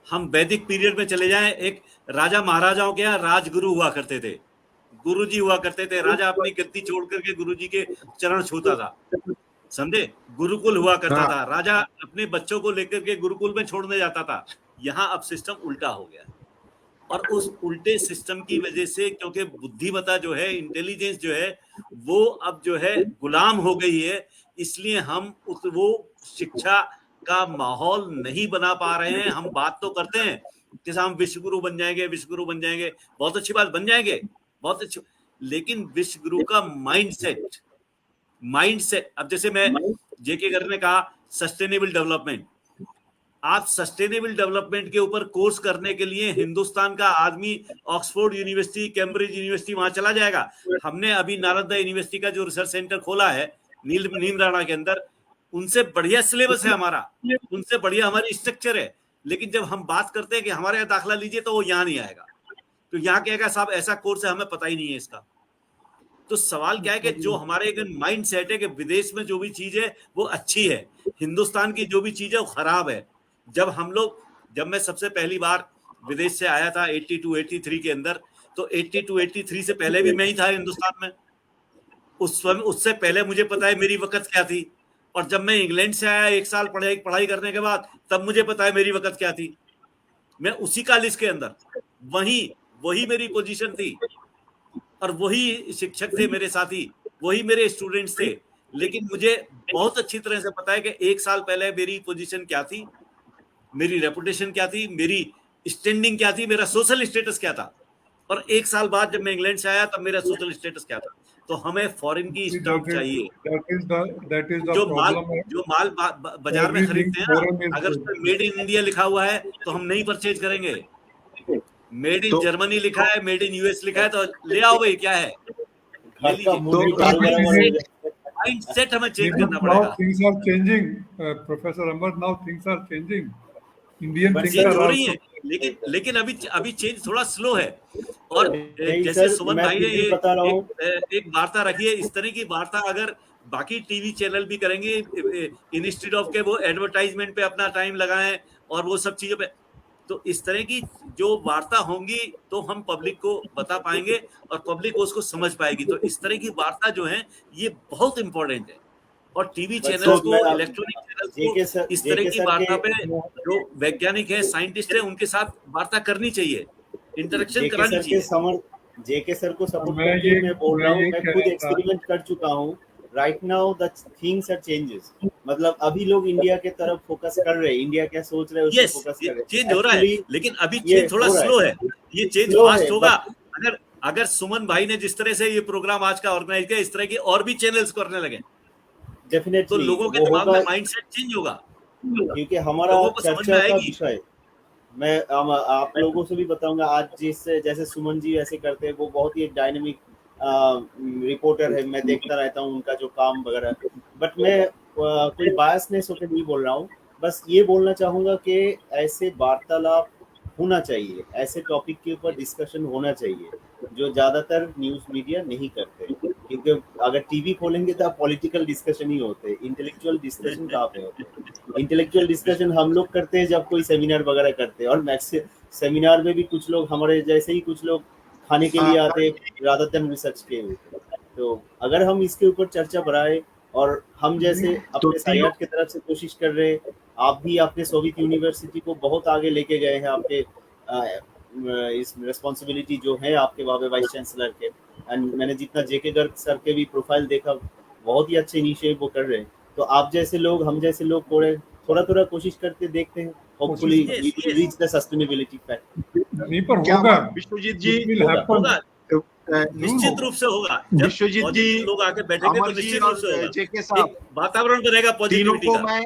हम वैदिक पीरियड में चले जाएं, एक राजा महाराजाओं के यहाँ राजगुरु हुआ करते थे, गुरुजी हुआ करते थे। राजा अपनी गद्दी छोड़ करके गुरुजी के चरण छूता था, समझे? गुरुकुल हुआ करता हाँ। था, राजा अपने बच्चों को लेकर के गुरुकुल में छोड़ने जाता था। यहाँ अब सिस्टम उल्टा हो गया, और उस उल्टे सिस्टम की वजह से, क्योंकि बुद्धिमत्ता जो है, इंटेलिजेंस जो है, वो अब जो है गुलाम हो गई है, इसलिए हम वो शिक्षा का माहौल नहीं बना पा रहे हैं। हम बात तो करते हैं कि हम विश्वगुरु बन जाएंगे, विश्वगुरु बन जाएंगे, बहुत अच्छी बात, बन जाएंगे, बहुत अच्छी, लेकिन विश्वगुरु का माइंडसेट, अब जैसे मैं जेके गर्ग ने कहा सस्टेनेबल डेवलपमेंट, आप सस्टेनेबल डेवलपमेंट के ऊपर कोर्स करने के लिए हिंदुस्तान का आदमी ऑक्सफोर्ड यूनिवर्सिटी, कैम्ब्रिज यूनिवर्सिटी वहां चला जाएगा। हमने अभी नालंदा यूनिवर्सिटी का जो रिसर्च सेंटर खोला है नीमराणा के अंदर, उनसे बढ़िया सिलेबस है हमारा, उनसे बढ़िया हमारी स्ट्रक्चर है, लेकिन जब हम बात करते हैं कि हमारे यहाँ दाखिला लीजिए, तो वो यहाँ नहीं आएगा, तो यहाँ कहेगा साहब ऐसा कोर्स है, हमें पता ही नहीं है इसका। तो सवाल क्या है कि जो हमारे एक माइंड सेट है कि विदेश में जो भी चीज है वो अच्छी है, हिंदुस्तान की जो भी चीज है वो खराब है। जब मैं सबसे पहली बार विदेश से आया था 82-83 के अंदर, तो 82-83 से पहले भी मैं ही था हिंदुस्तान में। उससे पहले मुझे पता है मेरी वक़्त क्या थी, और जब मैं इंग्लैंड से आया 1 साल पढ़ाई करने के बाद, तब मुझे पता है मेरी वक़्त क्या थी। मैं उसी कॉलेज के अंदर, वही मेरी पोजीशन थी, और वही शिक्षक थे मेरे साथी, वही मेरे स्टूडेंट्स थे, लेकिन मुझे बहुत अच्छी तरह से पता है कि 1 साल पहले मेरी पोजीशन क्या थी, मेरी रेपुटेशन क्या थी, मेरी स्टैंडिंग क्या थी, मेरा सोशल स्टेटस क्या था, और 1 साल बाद जब मैं इंग्लैंड से आया तब मेरा सोशल स्टेटस क्या था। तो हमें फॉरेन की स्टॉक चाहिए, जो माल बाजार में खरीदते हैं ना, अगर उसमें मेड इन इंडिया लिखा हुआ है तो हम नहीं परचेज करेंगे। मेड इन जर्मनी लिखा है, मेड इन यूएस लिखा है, तो ले आओ भाई, क्या है, ले लीजिए। माइंडसेट हमें चेंज करना पड़ेगा। Things are changing, Professor Amar. Now things are changing. Indian things change are हो रही also. है, लेकिन अभी चेंज थोड़ा स्लो है। और जैसे सर, सुमन मैं भाई ने फिर भी बता रहा हूँ। एक वार्ता रखी है, इस तरह की वार्ता अगर बाकी टीवी चैनल भी करेंगे, इंस्टीट्यूट ऑफ के वो एडवर्टाइजमेंट पे अपना टाइम लगाएं और वो सब चीजों पे, तो इस तरह की जो वार्ता होंगी तो हम पब्लिक को बता पाएंगे और पब्लिक उसको समझ पाएगी। तो इस तरह की वार्ता जो है ये बहुत इंपॉर्टेंट है, और टीवी चैनल्स को, इलेक्ट्रॉनिक चैनल्स को इस तरह की वार्ता पे जो वैज्ञानिक है, साइंटिस्ट है, उनके साथ वार्ता करनी चाहिए, इंटरेक्शन करानी चाहिए। जेके सर को सपोर्ट करके मैं बोल रहा हूँ, मैं खुद एक्सपेरिमेंट कर चुका हूँ। Right now the things are changes, मतलब अभी लोग इंडिया के तरफ फोकस कर रहे हैं, इंडिया क्या सोच रहे हैं उस पर फोकस कर रहे हैं। चेंज हो रहा है, लेकिन अभी चेंज थोड़ा स्लो है, ये चेंज फास्ट होगा। अगर सुमन भाई ने जिस तरह से ये प्रोग्राम आज का ऑर्गेनाइज किया, इस तरह के और भी चैनल्स करने लगे, डेफिनेटली तो लोगों के दिमाग में माइंडसेट चेंज होगा, क्योंकि हमारा चर्चा का विषय, मैं आप लोगों से भी बताऊंगा आज, जैसे सुमन जी ऐसे करते हैं, वो बहुत ही डायनेमिक रिपोर्टर है, मैं देखता रहता हूँ उनका जो काम वगैरह, बट मैं कोई बायसनेस होकर नहीं बोल रहा हूँ, बस ये बोलना चाहूँगा कि ऐसे वार्तालाप होना चाहिए, ऐसे टॉपिक के ऊपर डिस्कशन होना चाहिए जो ज़्यादातर न्यूज़ मीडिया नहीं करते, क्योंकि अगर टीवी खोलेंगे तो पॉलिटिकल डिस्कशन ही होते, इंटेलेक्चुअल डिस्कशन कहाँ पे होते। इंटेलेक्चुअल डिस्कशन हम लोग करते हैं जब कोई सेमिनार वगैरह करते हैं, और मैक्स सेमिनार में भी कुछ लोग हमारे जैसे ही कुछ लोग खाने के लिए आते हैं रादर देन रिसर्च के ऊपर। तो अगर हम इसके ऊपर चर्चा बढ़ाए, और हम जैसे अपने साइट की तरफ से कोशिश कर रहे हैं, आप भी आपने सोवियत यूनिवर्सिटी को बहुत आगे लेके गए हैं, आपके इस रिस्पॉन्सिबिलिटी जो है आपके वहाँ पे वाइस चांसलर के, एंड मैंने जितना जेके गर्ग सर के भी प्रोफाइल देखा, बहुत ही अच्छे इनिशिएटिव वो कर रहे हैं। तो आप जैसे लोग, हम जैसे लोग थोड़ा थोड़ा कोशिश करते देखते हैं, hopefully we will reach the sustainability fact. नहीं पर क्या होगा, बात विश्वजीत जी, It will happen. होगा, निश्चित रूप से होगा। जब विश्वजीत जी, positive लोग आके बैठेंगे तो अमर जी निश्चित रूप से और होगा, जेके साहब, एक वातावरण बनेगा तीनों पॉजिटिविटी को का। मैं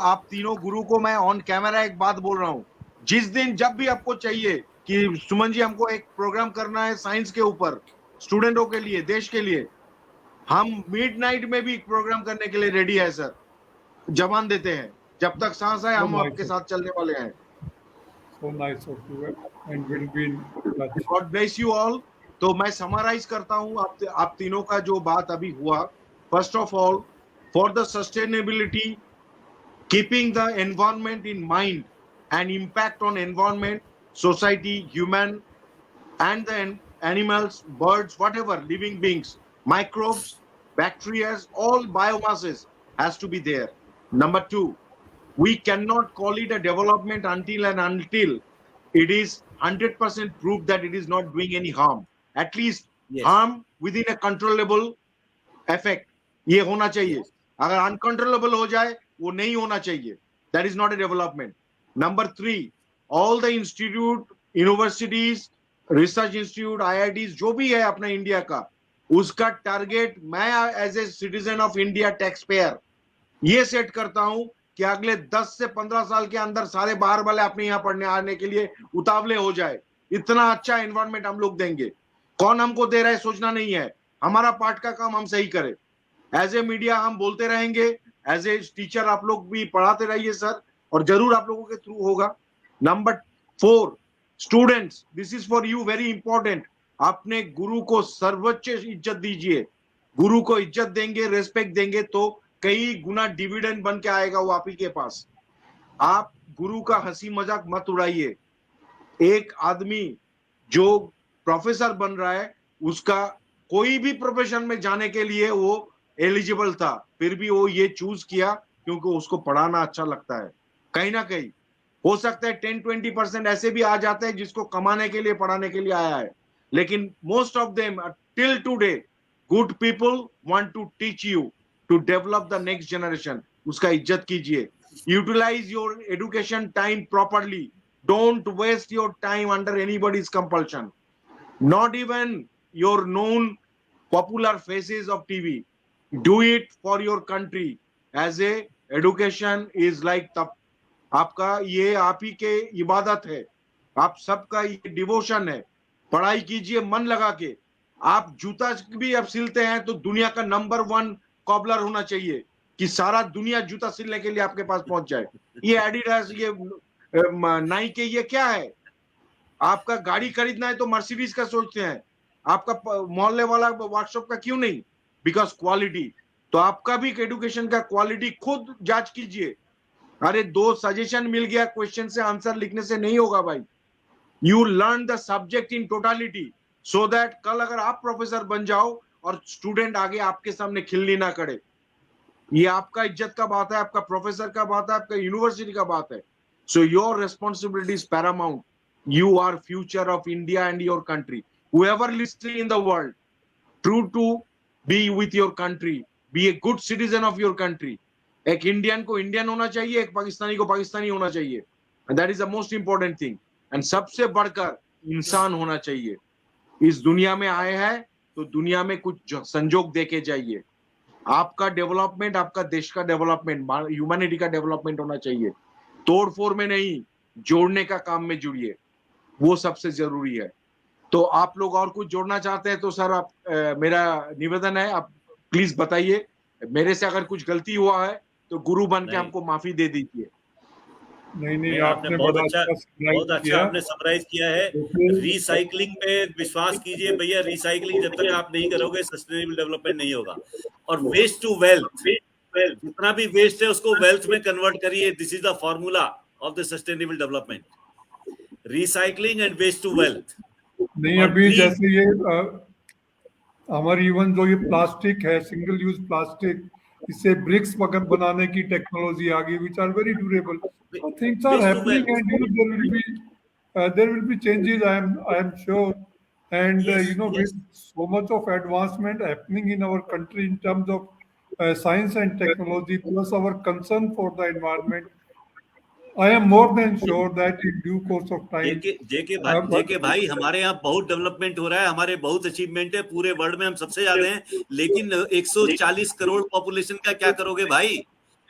आप तीनों गुरु को मैं ऑन कैमरा एक बात बोल रहा हूँ, जिस दिन जब भी आपको चाहिए कि सुमन जी हमको एक प्रोग्राम करना है साइंस के ऊपर, स्टूडेंटों के लिए, देश के लिए, हम मिडनाइट में भी प्रोग्राम करने के लिए रेडी है सर, जवान देते हैं, जब तक सांस है हम आपके साथ चलने वाले हैं। So nice of you, and will be in touch. God bless you all. तो मैं समराइज करता हूं आप तीनों का जो बात अभी हुआ। First of all, for the sustainability, keeping the environment in mind and impact on environment, society, human and the animals, birds, whatever, living beings, microbes, bacteria, all biomasses has to be there. Number two, we cannot call it a development until it is 100% proof that it is not doing any harm. At least Yes. harm within a controllable effect. ये होना चाहिए। अगर uncontrollable हो जाए वो नहीं होना चाहिए। That is not a development. Number three, all the institute, universities, research institute, IITs जो भी है अपना इंडिया का, उसका टारगेट मैं as a citizen of India tax payer ये सेट करता हूं कि अगले 10 से 15 साल के अंदर सारे बाहर वाले अपने यहाँ पढ़ने आने के लिए उतावले हो जाए। इतना अच्छा एनवायरनमेंट हम लोग देंगे। कौन हमको दे रहा है सोचना नहीं है, हमारा पार्ट का काम हम सही करें। एज ए मीडिया हम बोलते रहेंगे, एज ए टीचर आप लोग भी पढ़ाते रहिए सर, और जरूर आप लोगों के थ्रू होगा। Number 4, students, this is for you very important. अपने गुरु को सर्वोच्च इज्जत दीजिए। गुरु को इज्जत देंगे, रेस्पेक्ट देंगे तो कई गुना डिविडेंड बन के आएगा वो आप ही के पास। आप गुरु का हंसी मजाक मत उड़ाइए। एक आदमी जो प्रोफेसर बन रहा है, उसका कोई भी प्रोफेशन में जाने के लिए वो एलिजिबल था, फिर भी वो ये चूज किया क्योंकि उसको पढ़ाना अच्छा लगता है। कहीं ना कहीं हो सकता है 10-20% ऐसे भी आ जाते हैं जिसको कमाने के लिए, पढ़ाने के लिए आया है, लेकिन most of them till today good people want to teach you to develop the next generation. उसका इज्जत कीजिए। Utilize your education time properly. Don't waste your time under anybody's compulsion, not even your known popular faces of TV. Do it for your country. As a education is like तप, आपका ये आप ही के इबादत है, आप सबका ये डिवोशन है। पढ़ाई कीजिए मन लगा के। आप जूता भी अब सिलते हैं तो दुनिया का नंबर 1 कॉबलर होना चाहिए कि सारा दुनिया जूता सिलने के लिए आपके पास पहुंच जाए। ये एडिडास, ये नाइके, ये क्या है? आपका गाड़ी खरीदना है तो मर्सिडीज का सोचते हैं, आपका मोहल्ले वाला वर्कशॉप का क्यों नहीं? Because quality. तो आपका भी एजुकेशन का क्वालिटी खुद जांच कीजिए। अरे 2 सजेशन मिल गया, क्वेश्चन से आंसर लिखने से नहीं होगा भाई। You learn the subject in totality so that कल अगर आप प्रोफेसर बन जाओ और स्टूडेंट आगे आपके सामने खिल्ली ना करे। ये आपका इज्जत का बात है, आपका प्रोफेसर का बात है, आपका यूनिवर्सिटी का बात है। So your responsibility is paramount. You are future of India and your country. However listing in the world, true to be with your country, be a good citizen of your country. एक इंडियन को इंडियन होना चाहिए, एक पाकिस्तानी को पाकिस्तानी होना चाहिए, and that is the most important thing. And सबसे बढ़कर इंसान होना चाहिए। इस दुनिया में आए हैं तो दुनिया में कुछ संजोग देके जाइए। आपका डेवलपमेंट, आपका देश का डेवलपमेंट, ह्यूमैनिटी का डेवलपमेंट होना चाहिए। तोड़ फोड़ में नहीं, जोड़ने का काम में जुड़िए, वो सबसे जरूरी है। तो आप लोग और कुछ जोड़ना चाहते हैं तो सर आप मेरा निवेदन है, आप प्लीज बताइए। मेरे से अगर कुछ गलती हुआ है तो गुरु बन के नहीं। हमको माफी दे दीजिए। नहीं नहीं, आपने बहुत बड़ा अच्छा summarize किया। आपने समराइज किया है। देखिए, रिसाइकलिंग पे विश्वास कीजिए भैया, रिसाइकलिंग जब तक आप नहीं करोगे सस्टेनेबल डेवलपमेंट नहीं होगा। और वेस्ट टू वेल्थ, जितना भी वेस्ट है उसको वेल्थ में कन्वर्ट करिए। This is the formula of the sustainable development, recycling and waste to wealth. नहीं और अभी green- जैसे ये हमारी इवन जो ये प्लास्टिक है, सिंगल यूज प्लास्टिक, इससे ब्रिक्स बनाने की टेक्नोलॉजी आ गई, which are very durable. Things are waste to happening wealth। And there will be changes, I am sure. And Yes, you know, yes. with so much of advancement happening in our country in terms of science and technology, plus our concern for the environment, I am more than sure that in due course of time, जेके भाई हमारे यहाँ बहुत डेवलपमेंट हो रहा है, हमारे बहुत अचीवमेंट है, पूरे वर्ल्ड में हम सबसे ज्यादा हैं, लेकिन 140 करोड़ पॉपुलेशन का क्या करोगे भाई?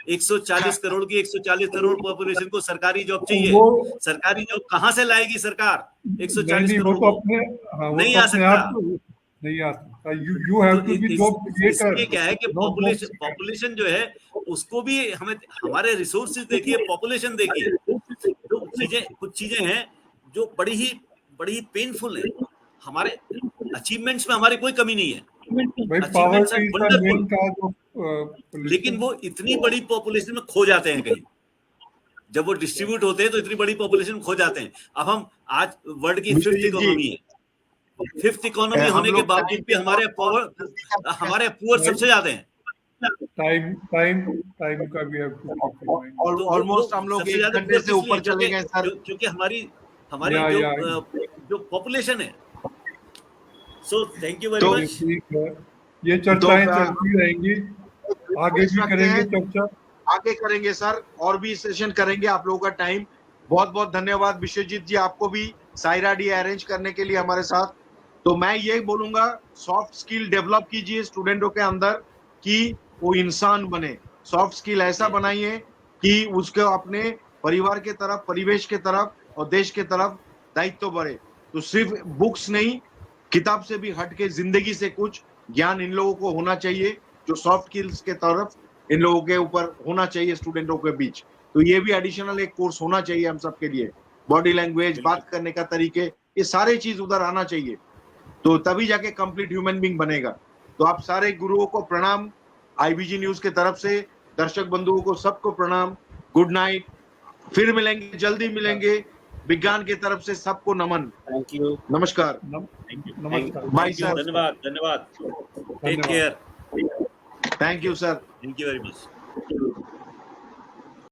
140 करोड़ की 140 करोड़ पॉपुलेशन को सरकारी जॉब चाहिए। वो सरकारी जॉब कहाँ से लाएगी सरकार? 140 नहीं, वो करोड़ तो को अपने, हाँ, वो नहीं तो आ अपने सकता। आप नहीं आ सकता। यू हैव तो टू बी जॉब क्रिएटर, इसलिए क्या है कि नॉट जॉब। पॉपुलेशन जो है उसको भी हमें, हमारे रिसोर्सेज देखिए, पॉपुलेशन देखिए। तो कुछ चीजें हैं जो बड़ी ही पेनफुल है। हमारे अचीवमेंट्स में हमारी कोई कमी नहीं है, भाई achievements are poverty is the wonderful, main cause of लेकिन वो इतनी बड़ी पॉपुलेशन में खो जाते हैं कहीं। जब वो डिस्ट्रीब्यूट होते हैं तो इतनी बड़ी पॉपुलेशन में खो जाते हैं। अब हम आज वर्ल्ड की 5th इकोनॉमी है, 5th इकोनॉमी होने के बावजूद भी हमारे पुअर सबसे ज्यादा हैं। टाइम का भी have to keep in mind. और ऑलमोस्ट हम लोग 1 घंटे से ऊपर चले गए सर, क्योंकि हमारी जो पॉपुलेशन है। सो थैंक यू वेरी तो मच। ठीक है, ये चर्चाएं चलती रहेंगी, आगे भी करेंगे चर्चा। आगे करेंगे सर, और भी सेशन करेंगे। आप लोगों का टाइम बहुत बहुत धन्यवाद। विश्वजीत जी आपको भी सायरा डी अरेंज करने के लिए हमारे साथ। तो मैं ये बोलूंगा, सॉफ्ट स्किल डेवलप कीजिए स्टूडेंटों के अंदर कि वो इंसान बने। सॉफ्ट स्किल ऐसा बनाइए कि उसको अपने परिवार के तरफ, परिवेश के तरफ और देश के तरफ दायित्व बढ़े। तो सिर्फ बुक्स नहीं, किताब से भी हट के जिंदगी से कुछ ज्ञान इन लोगों को होना चाहिए, जो सॉफ्ट स्किल्स के तरफ इन लोगों के ऊपर होना चाहिए स्टूडेंटों के बीच। तो ये भी एडिशनल एक कोर्स होना चाहिए हम सबके लिए। बॉडी लैंग्वेज, बात करने का तरीके, ये सारे चीज उधर आना चाहिए, तो तभी जाके कंप्लीट ह्यूमन बीइंग बनेगा। तो आप सारे गुरुओं को प्रणाम, आईबीजी न्यूज के तरफ से दर्शक बंधुओं को सबको प्रणाम। गुड नाइट, फिर मिलेंगे, जल्दी मिलेंगे। विज्ञान की तरफ से सबको नमन, थैंक यू, नमस्कार, नमस्कार, बाय सर, धन्यवाद। Take care, thank you sir, thank you very much.